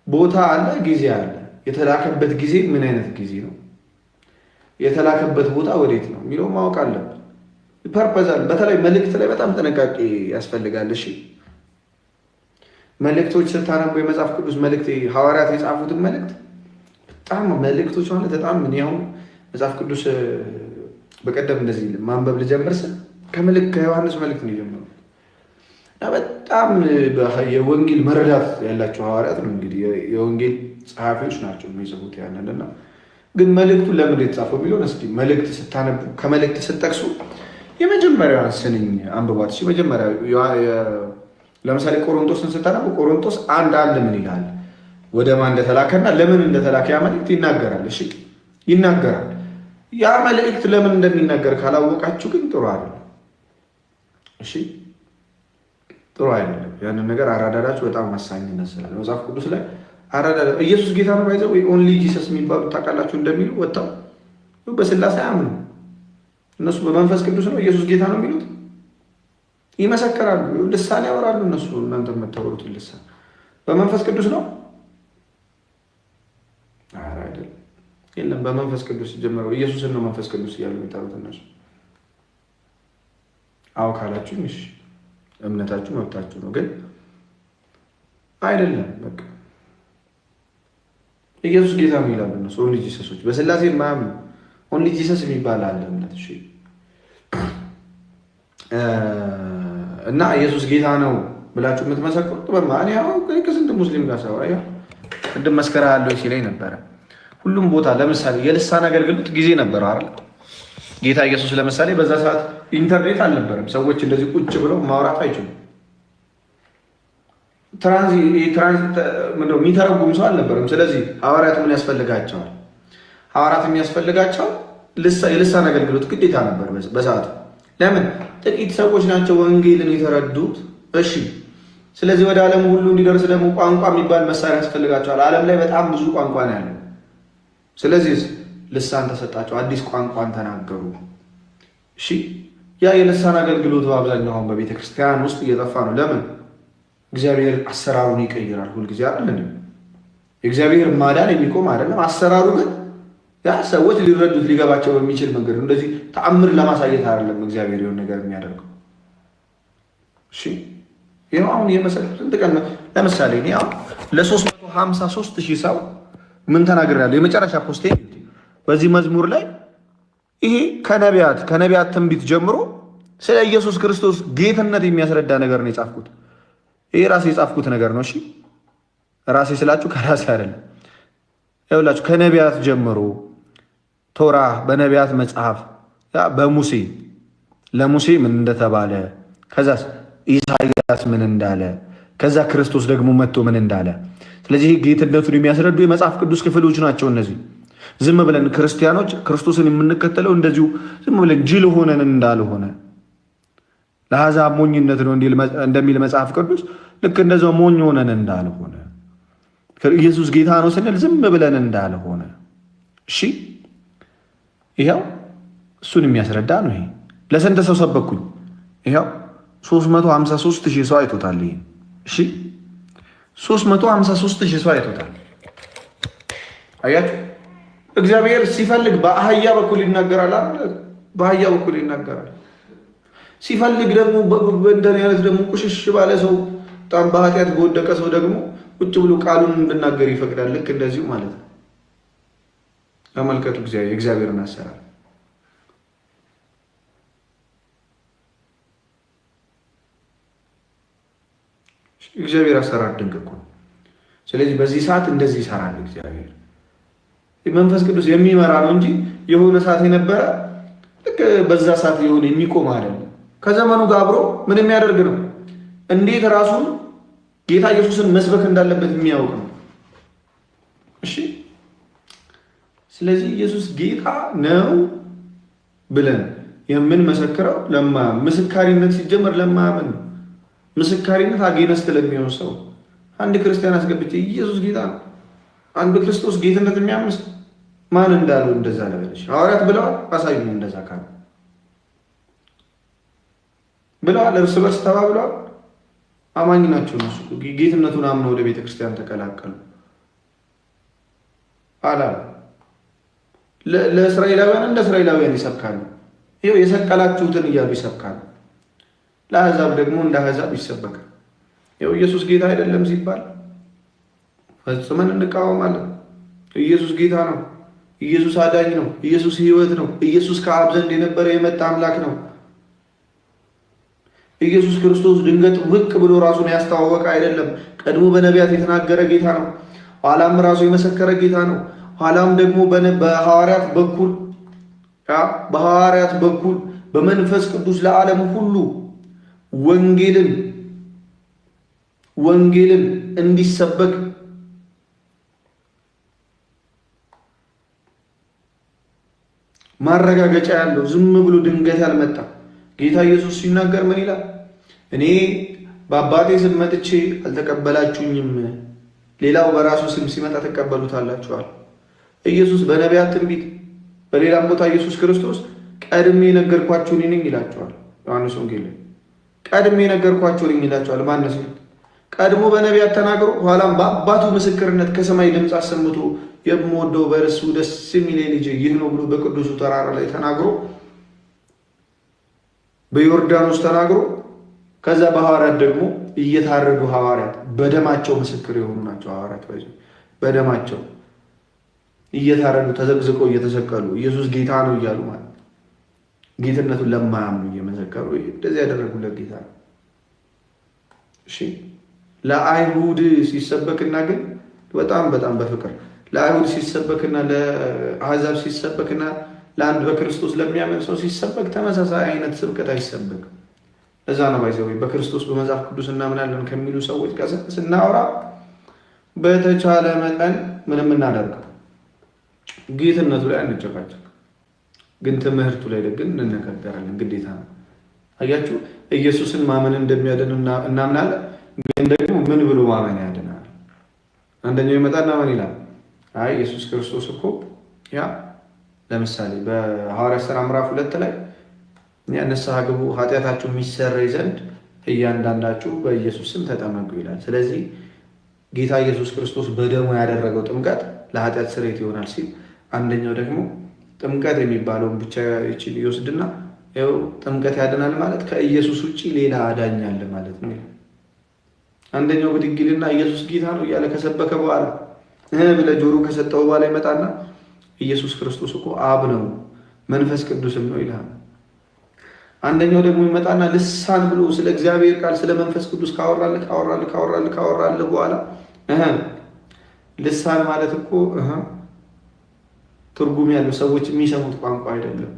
ቦታ አለ፣ ጊዜ አለ። የተላከበት ጊዜ ምን አይነት ጊዜ ነው? የተላከበት ቦታ ወዴት ነው የሚለው ማወቅ አለብን። ፐርፐዛል በተለይ መልእክት ላይ በጣም ጥንቃቄ ያስፈልጋል። እሺ መልእክቶች ስታነቡ የመጽሐፍ ቅዱስ መልእክት ሐዋርያት የጻፉትን መልእክት በጣም መልእክቶች ማለት በጣም ምን ያው መጽሐፍ ቅዱስ በቀደም እንደዚህ ማንበብ ልጀምር ስል ከዮሐንስ መልእክት ነው የጀመረው። በጣም የወንጌል መረዳት ያላቸው ሐዋርያት ነው እንግዲህ የወንጌል ጸሐፊዎች ናቸው የሚጽፉት ያንንና ግን መልእክቱ ለምን የተጻፈው የሚለውን እስኪ መልእክት ስታነቡ ከመልእክት ስትጠቅሱ የመጀመሪያዋን ስንኝ አንብቧት። እሺ መጀመሪያ ለምሳሌ ቆሮንቶስን ስታነቡ ቆሮንቶስ አንድ ምን ይላል? ወደ ማን እንደተላከና ለምን እንደተላከ ያ መልእክት ይናገራል። እሺ ይናገራል። ያ መልእክት ለምን እንደሚናገር ካላወቃችሁ ግን ጥሩ አይደለም። እሺ ጥሩ አይደለም። ያንን ነገር አራዳዳችሁ በጣም ወሳኝነት ስላለ መጽሐፍ ቅዱስ ላይ አራዳዳ ኢየሱስ ጌታ ነው ባይዘው ወይ ኦንሊ ጂሰስ የሚባሉ ታውቃላችሁ እንደሚሉ ወጣው በስላሴ አያምኑ እነሱ በመንፈስ ቅዱስ ነው ኢየሱስ ጌታ ነው የሚሉት ይመሰክራሉ። ልሳን ያወራሉ እነሱ እናንተ የምታወሩት ልሳን በመንፈስ ቅዱስ ነው አይደል? የለም በመንፈስ ቅዱስ ጀመረው ኢየሱስን ነው መንፈስ ቅዱስ እያሉ የሚጠሩት እነሱ። አዎ ካላችሁ እሺ እምነታችሁ መብታችሁ ነው፣ ግን አይደለም በቃ ኢየሱስ ጌታ ነው ይላሉ እነሱ። ኦንሊ ጂሰሶች በስላሴ ማያምኑ ኦንሊ ጂሰስ የሚባል አለ እምነት። እሺ እና ኢየሱስ ጌታ ነው ብላችሁ የምትመሰክሩት በማን ያው ከስንት ሙስሊም ጋር ሰው አያ ቅድም መስከራለሁ ሲለኝ ነበረ። ሁሉም ቦታ ለምሳሌ የልሳን አገልግሎት ጊዜ ነበር አይደል? ጌታ ኢየሱስ ለምሳሌ በዛ ሰዓት ኢንተርኔት አልነበረም። ሰዎች እንደዚህ ቁጭ ብለው ማውራት አይችሉም። የሚተረጉም ሰው አልነበረም። ስለዚህ ሐዋርያት ምን ያስፈልጋቸዋል? ሐዋርያት የሚያስፈልጋቸው የልሳን አገልግሎት ግዴታ ነበር በሰዓቱ። ለምን? ጥቂት ሰዎች ናቸው ወንጌልን የተረዱት። እሺ፣ ስለዚህ ወደ ዓለም ሁሉ እንዲደርስ ደግሞ ቋንቋ የሚባል መሳሪያ ያስፈልጋቸዋል። ዓለም ላይ በጣም ብዙ ቋንቋ ነው ያለው። ስለዚህ ልሳን ተሰጣቸው፣ አዲስ ቋንቋን ተናገሩ። እሺ፣ ያ የልሳን አገልግሎት በአብዛኛው አሁን በቤተ ክርስቲያን ውስጥ እየጠፋ ነው። ለምን? እግዚአብሔር አሰራሩን ይቀይራል ሁልጊዜ አይደል? የእግዚአብሔር ማዳን የሚቆም አይደለም። አሰራሩ ግን ያ ሰዎች ሊረዱት ሊገባቸው በሚችል መንገድ እንደዚህ ተአምር ለማሳየት አይደለም እግዚአብሔር የሆነ ነገር የሚያደርገው። እሺ ይኸው አሁን ስንት ቀን ለምሳሌ እኔ አሁን ለ353,000 ሰው ምን ተናግሬያለሁ? የመጨረሻ ፖስቴ በዚህ መዝሙር ላይ ይሄ ከነቢያት ትንቢት ጀምሮ ስለ ኢየሱስ ክርስቶስ ጌትነት የሚያስረዳ ነገር ነው የጻፍኩት። ይሄ ራሴ የጻፍኩት ነገር ነው። እሺ ራሴ ስላችሁ ከራሴ አይደለም። ይኸውላችሁ ከነቢያት ጀምሮ ቶራ በነቢያት መጽሐፍ በሙሴ ለሙሴ ምን እንደተባለ፣ ከዛ ኢሳይያስ ምን እንዳለ፣ ከዛ ክርስቶስ ደግሞ መጥቶ ምን እንዳለ። ስለዚህ ጌትነቱን የሚያስረዱ የመጽሐፍ ቅዱስ ክፍሎች ናቸው እነዚህ። ዝም ብለን ክርስቲያኖች ክርስቶስን የምንከተለው እንደዚሁ ዝም ብለን ጅል ሆነን እንዳልሆነ ለአሕዛብ ሞኝነት ነው እንደሚል መጽሐፍ ቅዱስ ልክ እንደዛው ሞኝ ሆነን እንዳልሆነ ኢየሱስ ጌታ ነው ስንል ዝም ብለን እንዳልሆነ። እሺ ይኸው እሱን የሚያስረዳ ነው። ይሄ ለስንት ሰው ሰበኩኝ? ይኸው 353,000 ሰው አይቶታል። ይሄ እሺ 353,000 ሰው አይቶታል። አያችሁ እግዚአብሔር ሲፈልግ በአህያ በኩል ይናገራል አይደል? በአህያ በኩል ይናገራል። ሲፈልግ ደግሞ በእንደኔ አይነት ደግሞ ቁሽሽ ባለ ሰው በጣም በኃጢአት በወደቀ ሰው ደግሞ ቁጭ ብሎ ቃሉን እንድናገር ይፈቅዳል። ልክ እንደዚሁ ማለት ነው። ተመልከቱ የእግዚአብሔርን አሰራር። እግዚአብሔር አሰራር ድንቅ እኮ ነው። ስለዚህ በዚህ ሰዓት እንደዚህ ይሰራል እግዚአብሔር። መንፈስ ቅዱስ የሚመራ ነው እንጂ የሆነ ሰዓት የነበረ ልክ በዛ ሰዓት የሆነ የሚቆም አይደለም። ከዘመኑ ጋር አብሮ ምን የሚያደርግ ነው? እንዴት ራሱን ጌታ ኢየሱስን መስበክ እንዳለበት የሚያውቅ ነው። እሺ ስለዚህ ኢየሱስ ጌታ ነው ብለን የምንመሰክረው ምስካሪነት ሲጀመር ለማያምን ነው። ምስካሪነት አጌነስት ለሚሆን ሰው አንድ ክርስቲያን አስገብቼ ኢየሱስ ጌታ ነው፣ አንድ ክርስቶስ ጌትነት የሚያምስ ማን እንዳለው እንደዛ ለበለሽ ሐዋርያት ብለዋል። አሳዩኝ እንደዛ ካለ ብለዋል። እርስ በርስ ተባብለዋል። አማኝ ናቸው እነሱ። ጌትነቱን አምነው ወደ ቤተ ክርስቲያን ተቀላቀሉ አላሉ። ለእስራኤላውያን እንደ እስራኤላውያን ይሰብካሉ። ይኸው የሰቀላችሁትን እያሉ ይሰብካሉ። ለአሕዛብ ደግሞ እንደ አሕዛብ ይሰበካል። ይኸው ኢየሱስ ጌታ አይደለም ሲባል ፈጽመን እንቃወማለን። ኢየሱስ ጌታ ነው። ኢየሱስ አዳኝ ነው። ኢየሱስ ሕይወት ነው። ኢየሱስ ከአብ ዘንድ የነበረ የመጣ አምላክ ነው። ኢየሱስ ክርስቶስ ድንገት ብቅ ብሎ ራሱን ያስተዋወቀ አይደለም። ቀድሞ በነቢያት የተናገረ ጌታ ነው። ኋላም ራሱ የመሰከረ ጌታ ነው። ኋላም ደግሞ በሐዋርያት በኩል በመንፈስ ቅዱስ ለዓለም ሁሉ ወንጌልን እንዲሰበክ ማረጋገጫ ያለው ዝም ብሎ ድንገት ያልመጣ ጌታ ኢየሱስ ሲናገር ምን ይላል? እኔ በአባቴ ስም መጥቼ አልተቀበላችሁኝም፣ ሌላው በራሱ ስም ሲመጣ ተቀበሉታላችኋል። ኢየሱስ በነቢያት ትንቢት፣ በሌላም ቦታ ኢየሱስ ክርስቶስ ቀድሜ ነገርኳችሁ እኔ ነኝ ይላቸዋል። ዮሐንስ ወንጌል ላይ ቀድሜ ነገርኳችሁ እኔ ነኝ ይላቸዋል። ማነስ ቀድሞ በነቢያት ተናግሮ ኋላም በአባቱ ምስክርነት ከሰማይ ድምፅ አሰምቶ የምወደው በእርሱ ደስ የሚለኝ ልጄ ይህ ነው ብሎ በቅዱሱ ተራራ ላይ ተናግሮ በዮርዳኖስ ተናግሮ ከዛ በሐዋርያት ደግሞ እየታረዱ ሐዋርያት በደማቸው ምስክር የሆኑ ናቸው። ሐዋርያት በደማቸው እየታረዱ ተዘቅዝቀው እየተሰቀሉ ኢየሱስ ጌታ ነው እያሉ ማለት ጌትነቱን ለማያምኑ እየመሰከሩ እንደዚህ ያደረጉለት ጌታ ነው። እሺ ለአይሁድ ሲሰበክና ግን በጣም በፍቅር ለአይሁድ ሲሰበክና ለአሕዛብ ሲሰበክና ለአንድ በክርስቶስ ለሚያምን ሰው ሲሰበክ ተመሳሳይ አይነት ስብከት አይሰበክም። እዛ ነው ባይዘው በክርስቶስ በመጽሐፍ ቅዱስ እናምናለን ከሚሉ ሰዎች ጋር ስናወራ በተቻለ መጠን ምንም እናደርገው ጌትነቱ ላይ አንጨቃጨቅ፣ ግን ትምህርቱ ላይ ግን እንነጋገራለን። ግዴታ ነው። አያችሁ ኢየሱስን ማመን እንደሚያድን እናምናለን። ግን ደግሞ ምን ብሎ ማመን ያድናል? አንደኛው ይመጣና ምን ይላል? አይ ኢየሱስ ክርስቶስ እኮ ያ ለምሳሌ በሐዋርያት ሥራ ምዕራፍ 2 ላይ ንስሐ ግቡ ኃጢአታችሁ የሚሰረይ ዘንድ እያንዳንዳችሁ በኢየሱስ ስም ተጠመቁ ይላል። ስለዚህ ጌታ ኢየሱስ ክርስቶስ በደሙ ያደረገው ጥምቀት ለኃጢአት ስርየት ይሆናል ሲል፣ አንደኛው ደግሞ ጥምቀት የሚባለውን ብቻ ይችል ይወስድና ይኸው ጥምቀት ያድናል ማለት ከኢየሱስ ውጭ ሌላ አዳኝ አለ ማለት ነው። አንደኛው ብድግልና ኢየሱስ ጌታ ነው እያለ ከሰበከ በኋላ ብለህ ጆሮ ከሰጠው በኋላ ይመጣና ኢየሱስ ክርስቶስ እኮ አብ ነው መንፈስ ቅዱስም ነው ይላል። አንደኛው ደግሞ ይመጣና ልሳን ብሎ ስለ እግዚአብሔር ቃል ስለ መንፈስ ቅዱስ ካወራልህ በኋላ ልሳን ማለት እኮ ትርጉም ያለው ሰዎች የሚሰሙት ቋንቋ አይደለም፣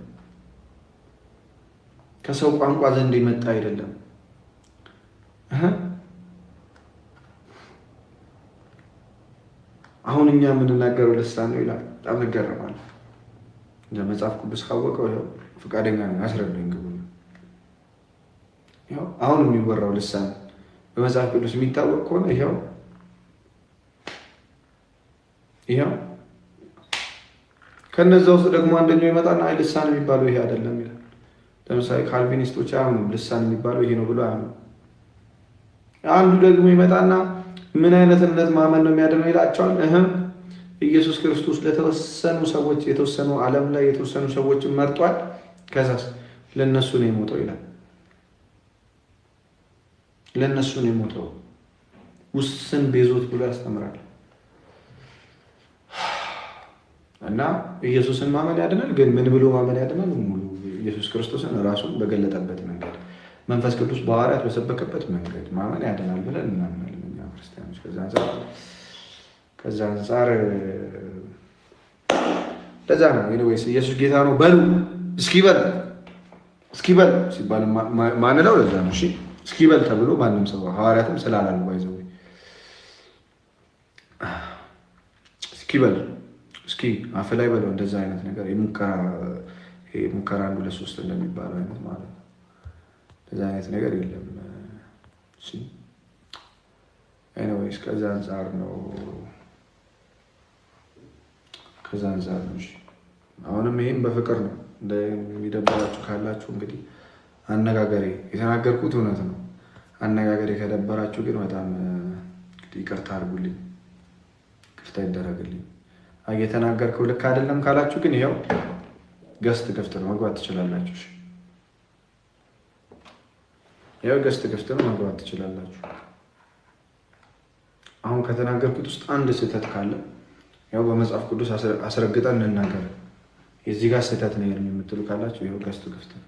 ከሰው ቋንቋ ዘንድ የመጣ አይደለም። አሁን እኛ የምንናገረው ልሳን ነው ይላል። በጣም እንገረማለን። መጽሐፍ ቅዱስ ካወቀው ይኸው ፈቃደኛ ነው አስረዳኝ ግቡ። አሁን የሚወራው ልሳን በመጽሐፍ ቅዱስ የሚታወቅ ከሆነ ይኸው ከነዛ ውስጥ ደግሞ አንደኛው ይመጣና አይ ልሳን የሚባለው ይሄ አይደለም ይላል። ለምሳሌ ካልቪኒስቶች አያምኑም ልሳን የሚባለው ይሄ ነው ብሎ አያምኑም። አንዱ ደግሞ ይመጣና ምን አይነት እምነት ማመን ነው የሚያድነው ይላቸዋል። ኢየሱስ ክርስቶስ ለተወሰኑ ሰዎች የተወሰኑ ዓለም ላይ የተወሰኑ ሰዎችን መርጧል። ከዛስ ለነሱ ነው የሞተው ይላል። ለነሱ ነው የሞተው ውስን ቤዞት ብሎ ያስተምራል። እና ኢየሱስን ማመን ያድናል። ግን ምን ብሎ ማመን ያድናል? ሙሉ ኢየሱስ ክርስቶስን ራሱን በገለጠበት መንገድ መንፈስ ቅዱስ በሐዋርያት በሰበከበት መንገድ ማመን ያድናል ብለን እናምናለን እኛ ክርስቲያኖች። ከዛ አንጻር ለዛ ነው ኤኒዌይስ ኢየሱስ ጌታ ነው በሉ እስኪበል ሲባል ማንለው ለዛ ነው። እሺ እስኪበል ተብሎ ማንም ሰው ሐዋርያትም ስላላሉ ባይዘው እስኪበል እስኪ አፍ ላይ በለው እንደዛ አይነት ነገር የሙከራ 1 2 3 እንደሚባለው አይነት ማለት ነው። እንደዛ አይነት ነገር የለም። እሺ ኤኒዌይስ ከዛ አንጻር ነው። እሺ አሁንም ይሄን በፍቅር ነው እንደሚደበራችሁ ካላችሁ እንግዲህ አነጋገሬ የተናገርኩት እውነት ነው። አነጋገሬ ከደበራችሁ ግን በጣም ይቅርታ አድርጉልኝ፣ ክፍታ ይደረግልኝ። የተናገርከው ልክ አይደለም ካላችሁ ግን ይኸው ገስት ክፍት ነው መግባት ትችላላችሁ። ይኸው ገስት ክፍት ነው መግባት ትችላላችሁ። አሁን ከተናገርኩት ውስጥ አንድ ስህተት ካለ ያው በመጽሐፍ ቅዱስ አስረግጠን እንናገር። የዚህ ጋር ስህተት ነው የምትሉ ካላችሁ ይኸው ገስት ክፍት ነው።